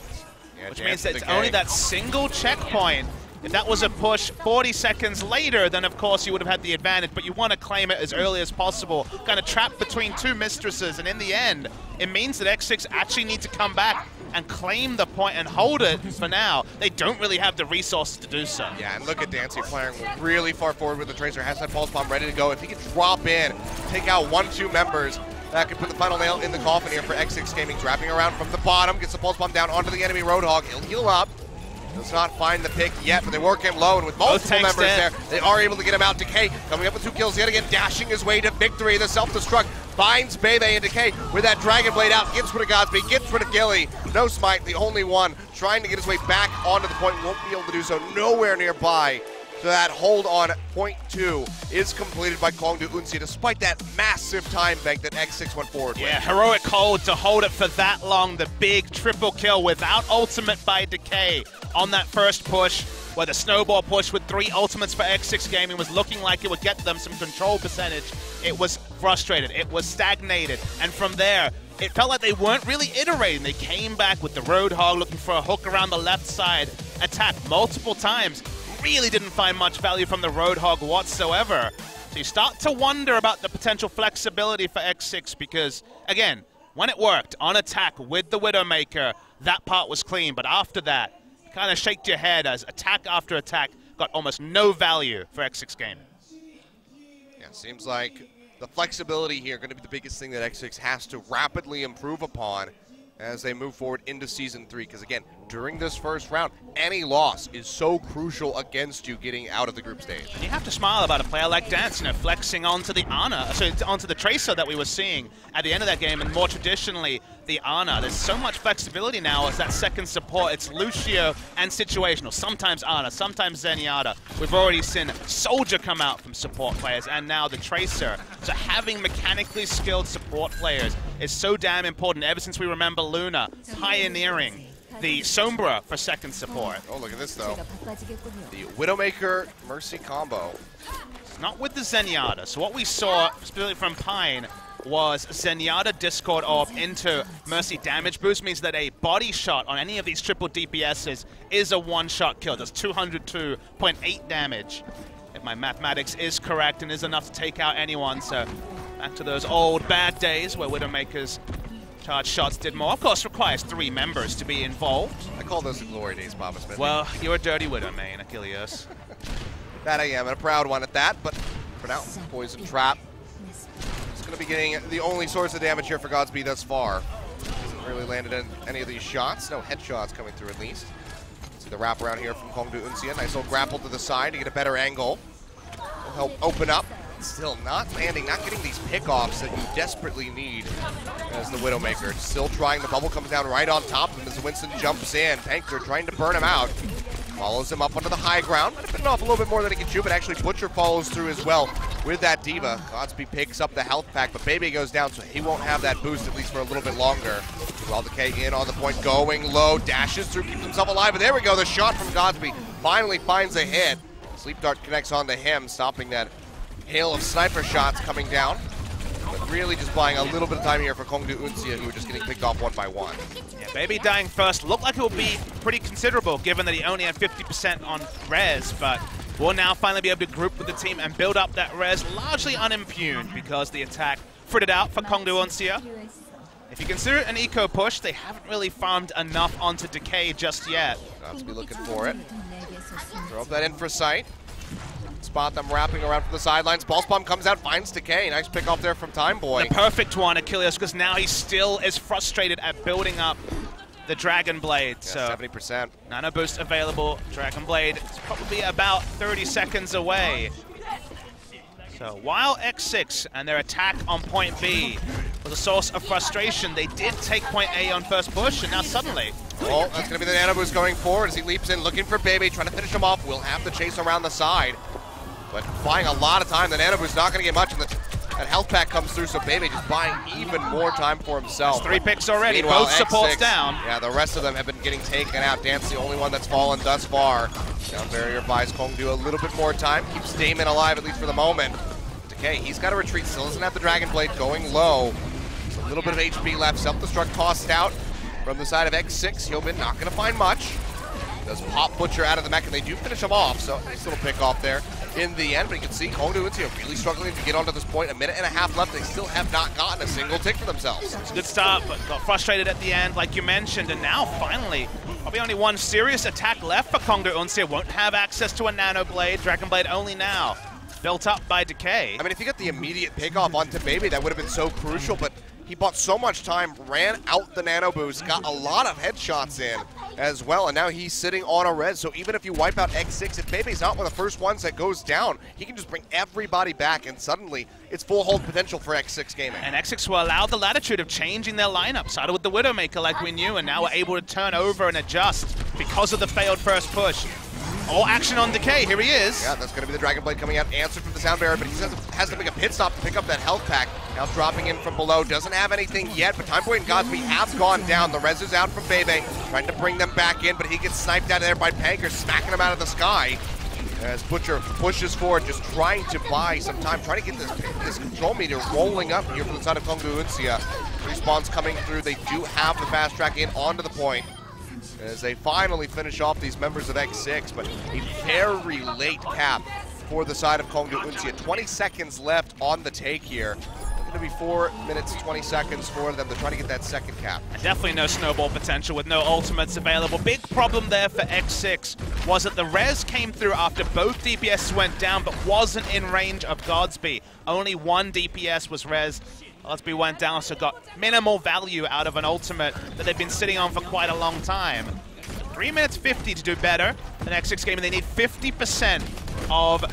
which means that it's only that single checkpoint. If that was a push 40 seconds later, then of course you would have had the advantage, but you want to claim it as early as possible. Kind of trapped between 2 mistresses, and in the end, it means that X6 actually need to come back and claim the point and hold it for now. They don't really have the resources to do so. Yeah, and look at Dancy firing really far forward with the Tracer. Has that Pulse Bomb ready to go. If he can drop in, take out 1-2 members, that could put the final nail in the coffin here for X6-Gaming. Wrapping around from the bottom, gets the Pulse Bomb down onto the enemy Roadhog. He'll heal up. Does not find the pick yet, but they work him low, and with multiple members there, they are able to get him out. Decay coming up with 2 kills yet again, dashing his way to victory. The self-destruct finds Bebe, and Decay with that Dragon Blade out, gets rid of Godspeed, gets rid of Gilly. No Smite, the only one trying to get his way back onto the point, won't be able to do so, nowhere nearby. So that hold on point 2 is completed by KongDoo Uncia, despite that massive time bank that X6 went forward with. Yeah, heroic hold to hold it for that long. The big triple kill without ultimate by Decay on that first push, where the snowball push with 3 ultimates for X6-Gaming was looking like it would get them some control percentage. It was frustrated, it was stagnated, and from there, it felt like they weren't really iterating. They came back with the Roadhog looking for a hook around the left side, attacked multiple times. Really didn't find much value from the Roadhog whatsoever. So you start to wonder about the potential flexibility for X6 because, again, when it worked on attack with the Widowmaker, that part was clean. But after that, kind of shaked your head as attack after attack got almost no value for X6-Gaming. Yeah, seems like the flexibility here going to be the biggest thing that X6 has to rapidly improve upon as they move forward into Season 3. Because again, during this first round, any loss is so crucial against you getting out of the group stage. And you have to smile about a player like Dance, you know, flexing onto the Ana, so onto the Tracer that we were seeing at the end of that game, and more traditionally, the Ana. There's so much flexibility now as that second support. It's Lucio and situational. Sometimes Ana, sometimes Zenyatta. We've already seen Soldier come out from support players, and now the Tracer. So having mechanically skilled support players is so damn important ever since we remember Luna pioneering the Sombra for second support. Oh, look at this, though. The Widowmaker Mercy combo. Not with the Zenyatta. So what we saw, specifically from Pine, was Zenyatta Discord Orb into Mercy damage boost, means that a body shot on any of these triple DPSs is a one-shot kill. Does 202.8 damage, if my mathematics is correct, and is enough to take out anyone. So back to those old bad days where Widowmaker's charge shots did more. Of course, requires 3 members to be involved. I call those the glory days, Papa Smith. Well, you're a dirty Widow main, Achilles. That I am, and a proud one at that, but for now, Poison Trap. It's going to be getting the only source of damage here for Godspeed thus far. Hasn't really landed in any of these shots. No headshots coming through, at least. See the wrap around here from KongDoo Uncia. Nice little grapple to the side to get a better angle. Will help open up. Still not landing, not getting these pickoffs that you desperately need as the Widowmaker. Still trying, the bubble comes down right on top of him as Winston jumps in. Panker trying to burn him out. Follows him up onto the high ground. Might have bitten off a little bit more than he can chew, but actually Butcher follows through as well with that Diva. Godspeed picks up the health pack, but Baby goes down, so he won't have that boost at least for a little bit longer. While Decay in on the point, going low, dashes through, keeps himself alive, and there we go. The shot from Godspeed finally finds a hit. Sleep Dart connects onto him, stopping that hail of sniper shots coming down. But really just buying a little bit of time here for KongDoo Uncia, who are just getting picked off one by one. Yeah, Baby dying first looked like it would be pretty considerable given that he only had 50% on res, but will now finally be able to group with the team and build up that res largely unimpugned because the attack frittered out for KongDoo Uncia. If you consider it an eco push, they haven't really farmed enough onto Decay just yet. Godspeed looking for it. Throw up that in for sight. Spot them wrapping around from the sidelines. Pulse Bomb comes out, finds Decay. Nice pick off there from Time Boy. The perfect one, Achilles, because now he still is frustrated at building up the Dragon Blade. Yeah, so 70%. Nano boost available. Dragon Blade is probably about 30 seconds away. So while X6 and their attack on point B was a source of frustration, they did take point A on first push, and now suddenly... Oh, that's going to be the Nano Boost going forward as he leaps in, looking for Baby, trying to finish him off. Will have the chase around the side, but buying a lot of time. The Nano Boost not going to get much, and that health pack comes through, so Baby just buying even more time for himself. That's 3 picks already, meanwhile, both supports X6, down. Yeah, the rest of them have been getting taken out. Dance the only one that's fallen thus far. Down barrier buys KongDoo a little bit more time, keeps Damon alive at least for the moment. Decay, he's got to retreat, still doesn't have the Dragon Blade, going low. Just a little bit of HP left, self-destruct tossed out from the side of X6. Hyobin not going to find much. Does pop Butcher out of the mech, and they do finish him off, so nice little pick off there in the end. But you can see KongDoo Uncia really struggling to get onto this point. A minute and a half left. They still have not gotten a single tick for themselves. It's a good start, but got frustrated at the end, like you mentioned, and now finally, probably only one serious attack left for KongDoo Uncia. Won't have access to a Nano Blade. Dragon Blade only now. Built up by Decay. I mean, if you got the immediate pick off onto Baby, that would have been so crucial, but he bought so much time, ran out the Nano Boost, got a lot of headshots in as well, and now he's sitting on a res. So even if you wipe out X6, if Baby's not one of the first ones that goes down, he can just bring everybody back, and suddenly it's full hold potential for X6-Gaming. And X6 will allow the latitude of changing their lineup. Started with the Widowmaker like we knew, and now we're able to turn over and adjust because of the failed first push. All action on Decay, here he is. Yeah, that's going to be the Dragon Blade coming out, answered from the sound barrier, but he has to make a pit stop to pick up that health pack. Now dropping in from below, doesn't have anything yet, but Time Boy and Godspeed have gone down. The res is out from Bebe, trying to bring them back in, but he gets sniped out of there by Panker, smacking him out of the sky. As Butcher pushes forward, just trying to buy some time, trying to get this control meter rolling up here from the side of KongDoo Uncia. Respawns coming through, they do have the fast track in onto the point, as they finally finish off these members of X6, but a very late cap for the side of KongDoo Uncia. 20 seconds left on the take here. It's going to be 4 minutes, 20 seconds for them to try to get that second cap. And definitely no snowball potential with no ultimates available. Big problem there for X6 was that the res came through after both DPS went down, but wasn't in range of Godspeed. Only one DPS was res. Godspeed went down, so got minimal value out of an ultimate that they've been sitting on for quite a long time. 3 minutes 50 to do better than X6-Gaming. They need 50% of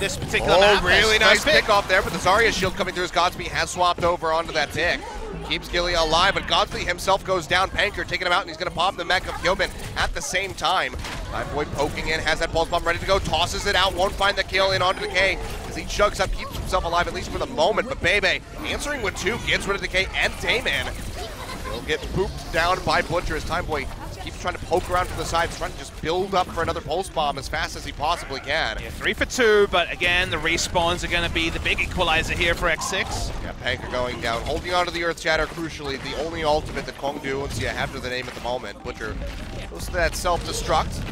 this particular map. Oh, really nice pick off there, but the Zarya shield coming through as Godspeed has swapped over onto that pick. Keeps Gilly alive, but Godspeed himself goes down. Panker taking him out, and he's going to pop the mech of Hyobin at the same time. Time Boy poking in, has that pulse bomb ready to go, tosses it out, won't find the kill in onto Decay as he chugs up, keeps himself alive at least for the moment. But Bebe answering with 2, gets rid of Decay and Damon. He'll get pooped down by Butcher as Time Boy keeps He's trying to poke around to the side, trying to just build up for another pulse bomb as fast as he possibly can. Yeah, 3 for 2, but again, the respawns are going to be the big equalizer here for X6. Yeah, Panker going down, holding on to the Earth Shatter, crucially, the only ultimate that KongDoo Uncia have to the name at the moment. Butcher goes to that self-destruct.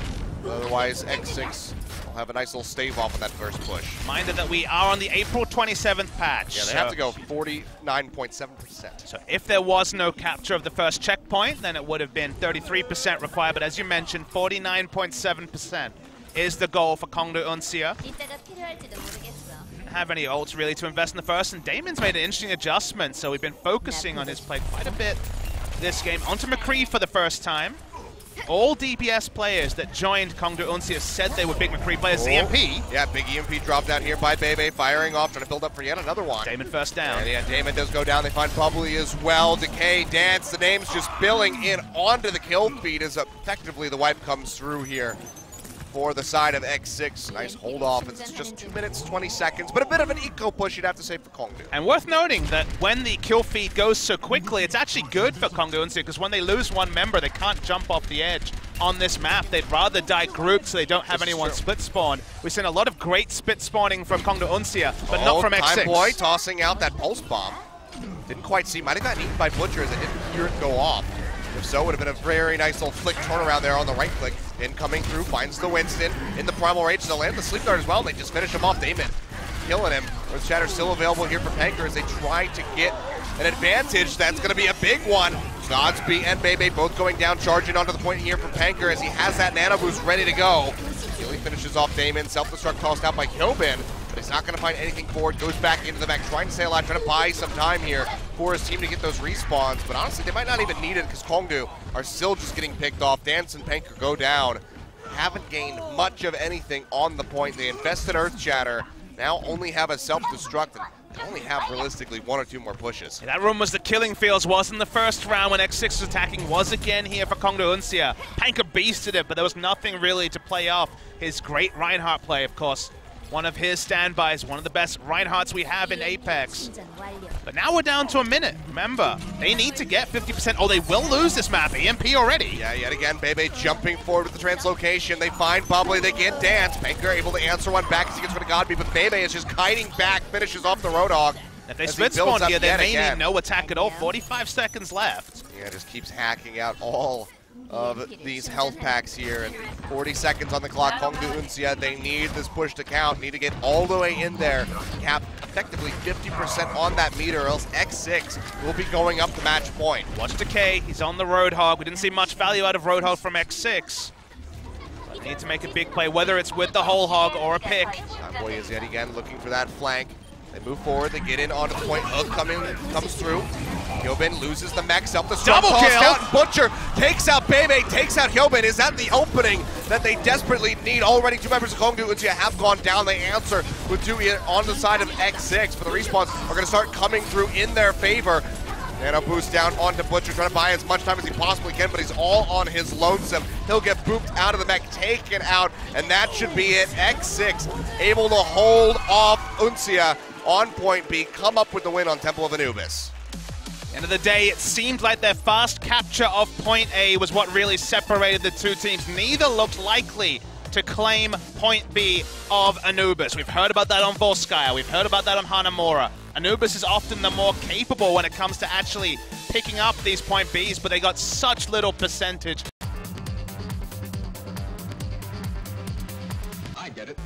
Otherwise, X6 will have a nice little stave off on that first push. Reminder that we are on the April 27th patch. Yeah, they have to go 49.7%. So if there was no capture of the first checkpoint, then it would have been 33% required. But as you mentioned, 49.7% is the goal for KongDoo Uncia. Didn't have any ults really to invest in the first, and Damon's made an interesting adjustment. So we've been focusing on his play quite a bit this game. Onto McCree for the first time. All DPS players that joined KongDoo Uncia said they were big McCree players. EMP. Yeah, big EMP drop down here by Bebe, firing off, trying to build up for yet another one. Damon first down. And yeah, Damon does go down. They find Bubbly as well. Decay, Dance, the names just billing in onto the kill feed as effectively the wipe comes through here for the side of X6. Nice hold off. It's just 2 minutes, 20 seconds, but a bit of an eco push, you'd have to say, for KongDoo. And worth noting that when the kill feed goes so quickly, it's actually good for KongDoo Uncia, because when they lose one member, they can't jump off the edge on this map. They'd rather die grouped so they don't have anyone split spawn. We've seen a lot of great split spawning from KongDoo Uncia, but not from X6. Boy tossing out that pulse bomb. Didn't quite see, might have gotten eaten by Butcher as I didn't hear it go off. If so, it would have been a very nice little flick turnaround there on the right click. Incoming through, finds the Winston in the primal rage. They'll land the sleep dart as well, and they just finish him off. Damon killing him. Earth Shatter still available here for Panker as they try to get an advantage. That's going to be a big one. Godsby and Bebe both going down, charging onto the point here for Panker as he has that nano boost ready to go. Gilly finishes off Damon. Self-destruct tossed out by Kyobin, but he's not going to find anything forward. Goes back into the back, trying to stay alive, trying to buy some time here for his team to get those respawns. But honestly, they might not even need it because KongDoo are still just getting picked off. Dance and Panker go down. Haven't gained much of anything on the point. They invest in Earth Shatter. Now only have a self-destruct. They only have realistically 1 or 2 more pushes. Yeah, that room was the killing fields, wasn't the first round when X6 was attacking, was again here for KongDoo Uncia. Panker beasted it, but there was nothing really to play off his great Reinhardt play, of course. One of his standbys, one of the best Reinhardts we have in Apex. But now we're down to a minute. Remember, they need to get 50%. Oh, they will lose this map. EMP already. Yeah, yet again, Bebe jumping forward with the translocation. They find Bubbly, they get Dance. Panker able to answer one back as he gets rid of Godby, but Bebe is just kiting back, finishes off the Roadhog. If they split spawn here, they may need no attack at all. 45 seconds left. Yeah, just keeps hacking out all of these health packs here, and 40 seconds on the clock. KongDoo Uncia, they need this push to count, need to get all the way in there, cap effectively 50% on that meter, or else X6 will be going up the match point. Watch Decay, he's on the Roadhog. We didn't see much value out of Roadhog from X6. But they need to make a big play, whether it's with the whole hog or a pick. Boy is yet again looking for that flank. They move forward, they get in onto the point, Hook comes through. Hyobin loses the mech, self-destruct. Double kill! Out. Butcher takes out Bebe, takes out Hyobin. Is that the opening that they desperately need? Already 2 members of KongDoo Uncia have gone down. They answer with 2 on the side of X6, but the respawns are going to start coming through in their favor. Nano boost down onto Butcher, trying to buy as much time as he possibly can, but he's all on his lonesome. He'll get booped out of the mech, taken out, and that should be it. X6 able to hold off Uncia on point B, come up with the win on Temple of Anubis. End of the day, it seemed like their fast capture of point A was what really separated the 2 teams. Neither looked likely to claim point B of Anubis. We've heard about that on Volskaya, we've heard about that on Hanamura. Anubis is often the more capable when it comes to actually picking up these point Bs, but they got such little percentage. I get it.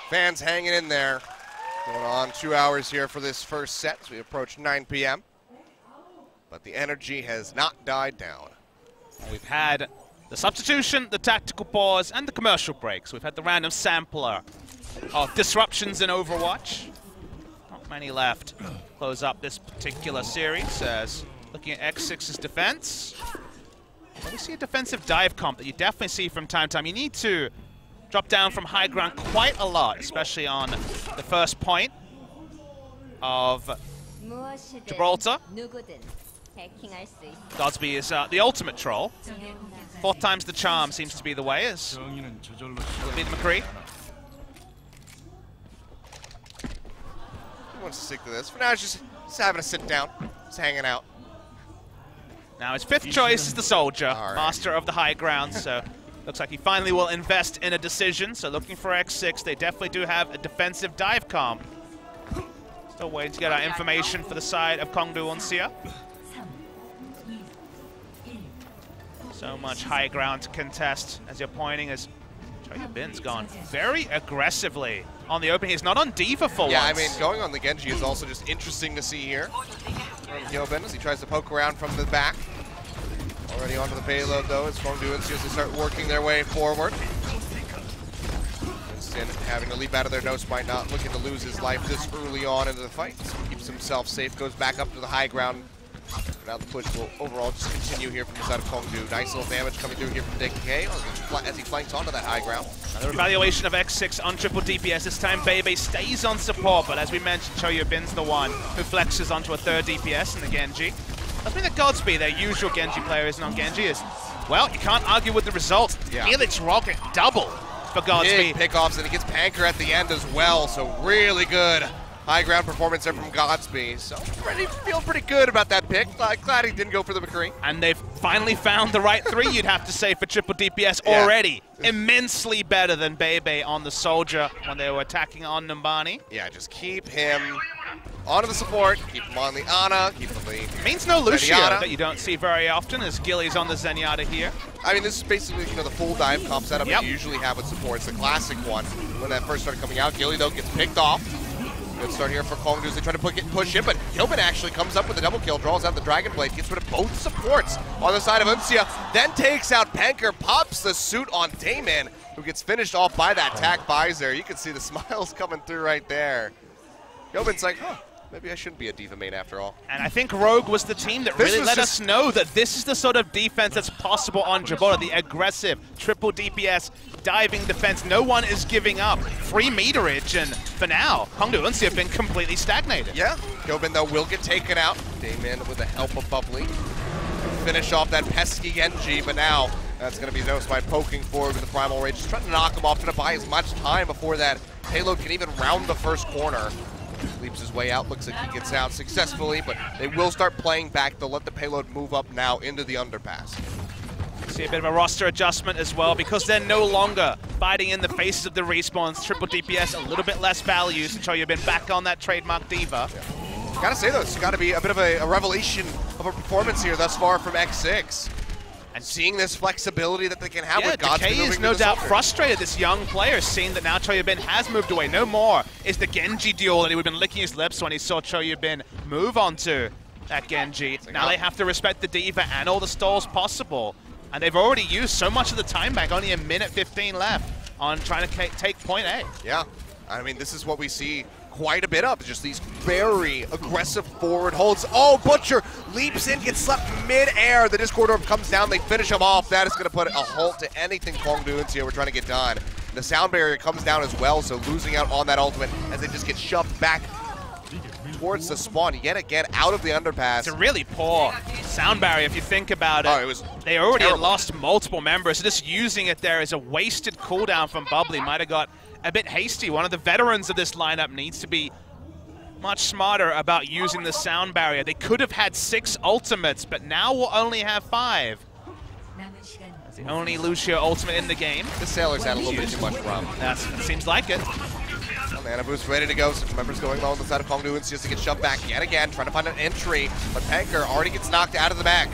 Fans hanging in there. Going on 2 hours here for this first set as we approach 9 p.m. But the energy has not died down. We've had the substitution, the tactical pause, and the commercial breaks. We've had the random sampler of disruptions in Overwatch. Not many left. Close up this particular series as looking at X6's defense. We see a defensive dive comp that you definitely see from time to time. You need to drop down from high ground quite a lot, especially on the first point of Gibraltar. Godsby is the ultimate troll. 4th time's the charm seems to be the way, as beat McCree. He wants to stick to this. For now, he's just having a sit down. Just hanging out. Now his 5th choice is the soldier, master of the high ground, so looks like he finally will invest in a decision. So looking for X6, they definitely do have a defensive dive comp. Still waiting to get our information for the side of KongDoo Uncia. So much high ground to contest, as you're pointing, as Choyabin's gone very aggressively on the open. He's not on Diva for once. Yeah, I mean, going on the Genji is also just interesting to see here from Kyobin as he tries to poke around from the back. Already onto the payload, though, as KongDoo Uncia as they start working their way forward. Instead, having to leap out of their no spine, not looking to lose his life this early on into the fight. So keeps himself safe, goes back up to the high ground. But now the push will overall just continue here from the side of KongDoo. Nice little damage coming through here from DK as he flanks onto that high ground. Another evaluation of X6 on triple DPS. This time Bebe stays on support, but as we mentioned, Choyabin's the one who flexes onto a 3rd DPS in the Genji. That's been the Godsby, their usual Genji player isn't on Genji. Well, you can't argue with the results. Yeah. Helix rocket double for Godsby. Big pickoffs, and he gets Panker at the end as well, so really good high ground performance there from Godsby. So feeling pretty good about that pick. Glad he didn't go for the McCree. And they've finally found the right 3, you'd have to say, for triple DPS already. Immensely better than Bebe on the soldier when they were attacking on Numbani. Yeah, just keep him onto the support, keep him on the Ana, keep him on the Means no Lucio Zenyatta. that you don't see very often, as Gilly's on the Zenyatta here. I mean, this is basically, the full dive comp setup that you usually have with supports, the classic one. When that first started coming out, Gilly, though, gets picked off. Good start here for KongDoo as they try to push in, but Kyobin actually comes up with a double kill, draws out the Dragon Blade, gets rid of both supports on the side of Uncia, then takes out Panker, pops the suit on Damon, who gets finished off by that tack visor. You can see the smiles coming through right there. Kyobin's like, huh, maybe I shouldn't be a Diva main after all. And I think Rogue was the team that really let us know that this is the sort of defense that's possible on Gibraltar, the aggressive triple DPS diving defense. No one is giving up. Free meterage, and for now, KongDoo Uncia have been completely stagnated. Yeah, Kyobin, though, will get taken out. Damon with the help of Bubbly. Finish off that pesky Genji, but now that's going to be noticed by poking forward with the Primal Rage. Just trying to knock him off, trying to buy as much time before that payload can even round the first corner. Leaps his way out, looks like he gets out successfully, but they will start playing back. They'll let the payload move up now into the underpass. See a bit of a roster adjustment as well, because they're no longer fighting in the faces of the respawns. Triple DPS, a little bit less value, since you've been back on that trademark Diva. Yeah. Gotta say though, it's gotta be a bit of a revelation of a performance here thus far from X6. And seeing this flexibility that they can have with Godsby Decay is no doubt frustrated, this young player, seeing that now Choyabin has moved away. No more is the Genji duel that he would have been licking his lips when he saw Choyabin move onto that Genji. Now they have to respect the Diva and all the stalls possible. And they've already used so much of the time back, only a minute 15 left on trying to take point A. Yeah, I mean, this is what we see quite a bit of, just these very aggressive forward holds. Oh, Butcher leaps in, gets slapped mid-air. The Discord Orb comes down, they finish him off. That is going to put a halt to anything KongDoo Uncia we're trying to get done. The sound barrier comes down as well, so losing out on that ultimate as they just get shoved back towards the spawn yet again out of the underpass. It's a really poor sound barrier if you think about it. Oh, it was They already terrible. had lost multiple members, so just using it there is a wasted cooldown from Bubbly. Might have got a bit hasty. One of the veterans of this lineup needs to be much smarter about using the sound barrier. They could have had 6 ultimates, but now we'll only have 5. That's the only Lucio ultimate in the game. The Sailors had a little bit too much rum. That seems like it. Mana boost ready to go. Some members going low on the side of KongDoo Uncia just to get shoved back yet again, trying to find an entry, but Panker already gets knocked out of the back.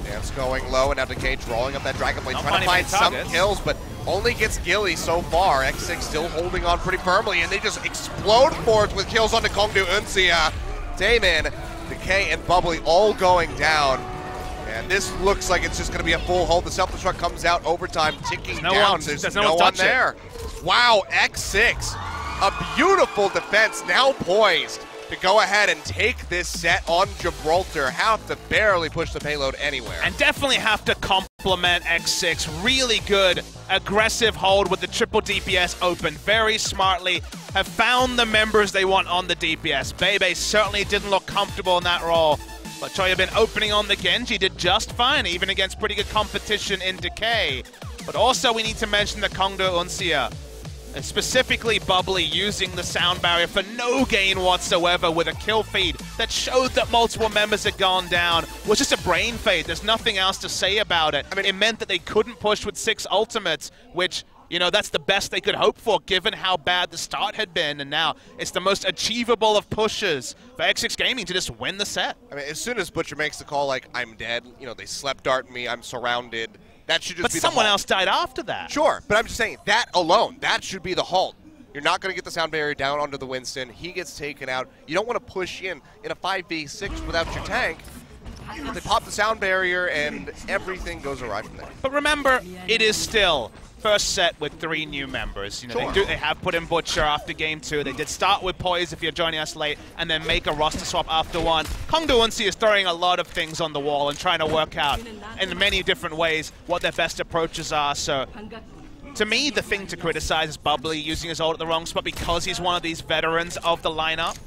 Dance going low, and now Decay drawing up that Dragon Blade, trying to find some kills, but only gets Gilly so far. X6 still holding on pretty firmly, and they just explode forth with kills onto KongDoo Uncia. Damon, Decay, and Bubbly all going down. And this looks like it's just going to be a full hold. The self-destruct comes out, overtime ticking down. There's no one there. Wow, X6, a beautiful defense, now poised to go ahead and take this set on Gibraltar. Have to barely push the payload anywhere. And definitely have to compliment X6. Really good, aggressive hold with the triple DPS open. Very smartly have found the members they want on the DPS. Bebe certainly didn't look comfortable in that role. But Choyabin opening on the Genji did just fine, even against pretty good competition in Decay. But also we need to mention the KongDoo Uncia, and specifically Bubbly using the sound barrier for no gain whatsoever with a kill feed that showed that multiple members had gone down. It was just a brain fade. There's nothing else to say about it. I mean, it meant that they couldn't push with 6 ultimates, which, you know, that's the best they could hope for given how bad the start had been. And now it's the most achievable of pushes for X6-Gaming to just win the set. I mean, as soon as Butcher makes the call like, I'm dead, you know, they slept dart me, I'm surrounded, that should just be the halt. But someone else died after that. Sure, but I'm just saying, that alone, that should be the halt. You're not going to get the sound barrier down onto the Winston. He gets taken out. You don't want to push in a 5v6 without your tank. They pop the sound barrier and everything goes awry from there. But remember, it is still first set with 3 new members. You know, Sure. they have put in Butcher after game 2. They did start with Poise if you're joining us late, and then make a roster swap after 1. KongDoo Uncia is throwing a lot of things on the wall and trying to work out in many different ways what their best approaches are. So to me, the thing to criticize is Bubbly using his ult at the wrong spot because he's one of these veterans of the lineup.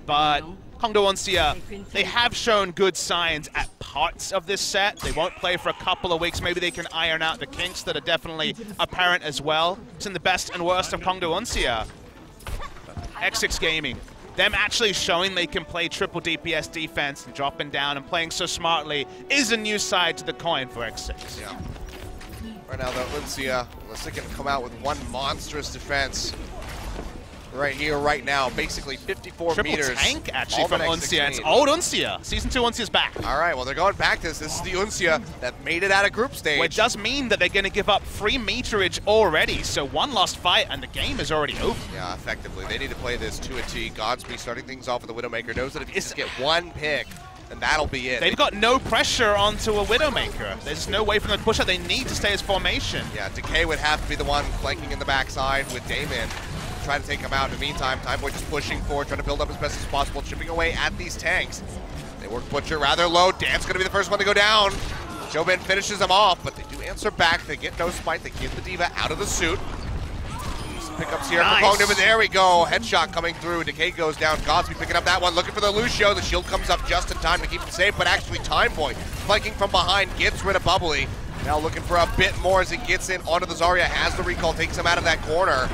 But KongDoo Uncia, they have shown good signs at parts of this set. They won't play for a couple of weeks. Maybe they can iron out the kinks that are definitely apparent as well. It's in the best and worst of KongDoo Uncia. X6-Gaming, them actually showing they can play triple DPS defense and dropping down and playing so smartly is a new side to the coin for X6. Yeah. Right now, though, Uncia, unless they can come out with one monstrous defense right here, right now, basically 54 meters. Triple tank, actually, from Uncia. It's X6 old Uncia. Season 2 Uncia's back. All right, well, they're going back to this. This is the Uncia that made it out of group stage. Which does mean that they're going to give up free meterage already, so 1 lost fight and the game is already over. Yeah, effectively. They need to play this to a T. Godsby starting things off with the Widowmaker. Knows that if you just get 1 pick, and that'll be it. They've got no pressure onto a Widowmaker. There's no way for them to push it. They need to stay as formation. Yeah, Decay would have to be the one flanking in the backside with Damon. Trying to take him out. In the meantime, Timeboy just pushing forward, trying to build up as best as possible, chipping away at these tanks. They work Butcher rather low. Dan's going to be the first one to go down. Jobin finishes him off, but they do answer back. They get no spite. They get the Diva out of the suit. Some pickups here for KongDoo, but there we go. Headshot coming through. Decay goes down. Godsby picking up that one, looking for the Lucio. The shield comes up just in time to keep him safe, but actually Timeboy flanking from behind gets rid of Bubbly. Now looking for a bit more as he gets in onto the Zarya, has the recall, takes him out of that corner.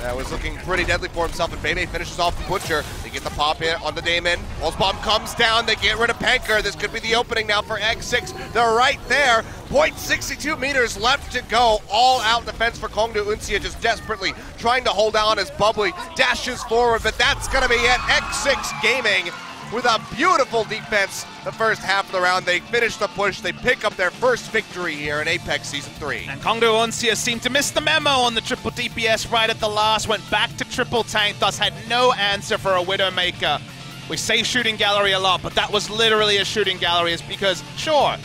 That was looking pretty deadly for himself, and Bebe finishes off the Butcher. They get the pop hit on the Damon. Pulse Bomb comes down. They get rid of Panker. This could be the opening now for X6. They're right there. 0.62 meters left to go. All out defense for KongDoo Uncia, just desperately trying to hold on as Bubbly dashes forward, but that's going to be it. X6-Gaming with a beautiful defense the first half of the round. They finish the push. They pick up their first victory here in Apex Season 3. And KongDoo Uncia seemed to miss the memo on the triple DPS right at the last, went back to triple tank, thus had no answer for a Widowmaker. We say shooting gallery a lot, but that was literally a shooting gallery, is because, sure,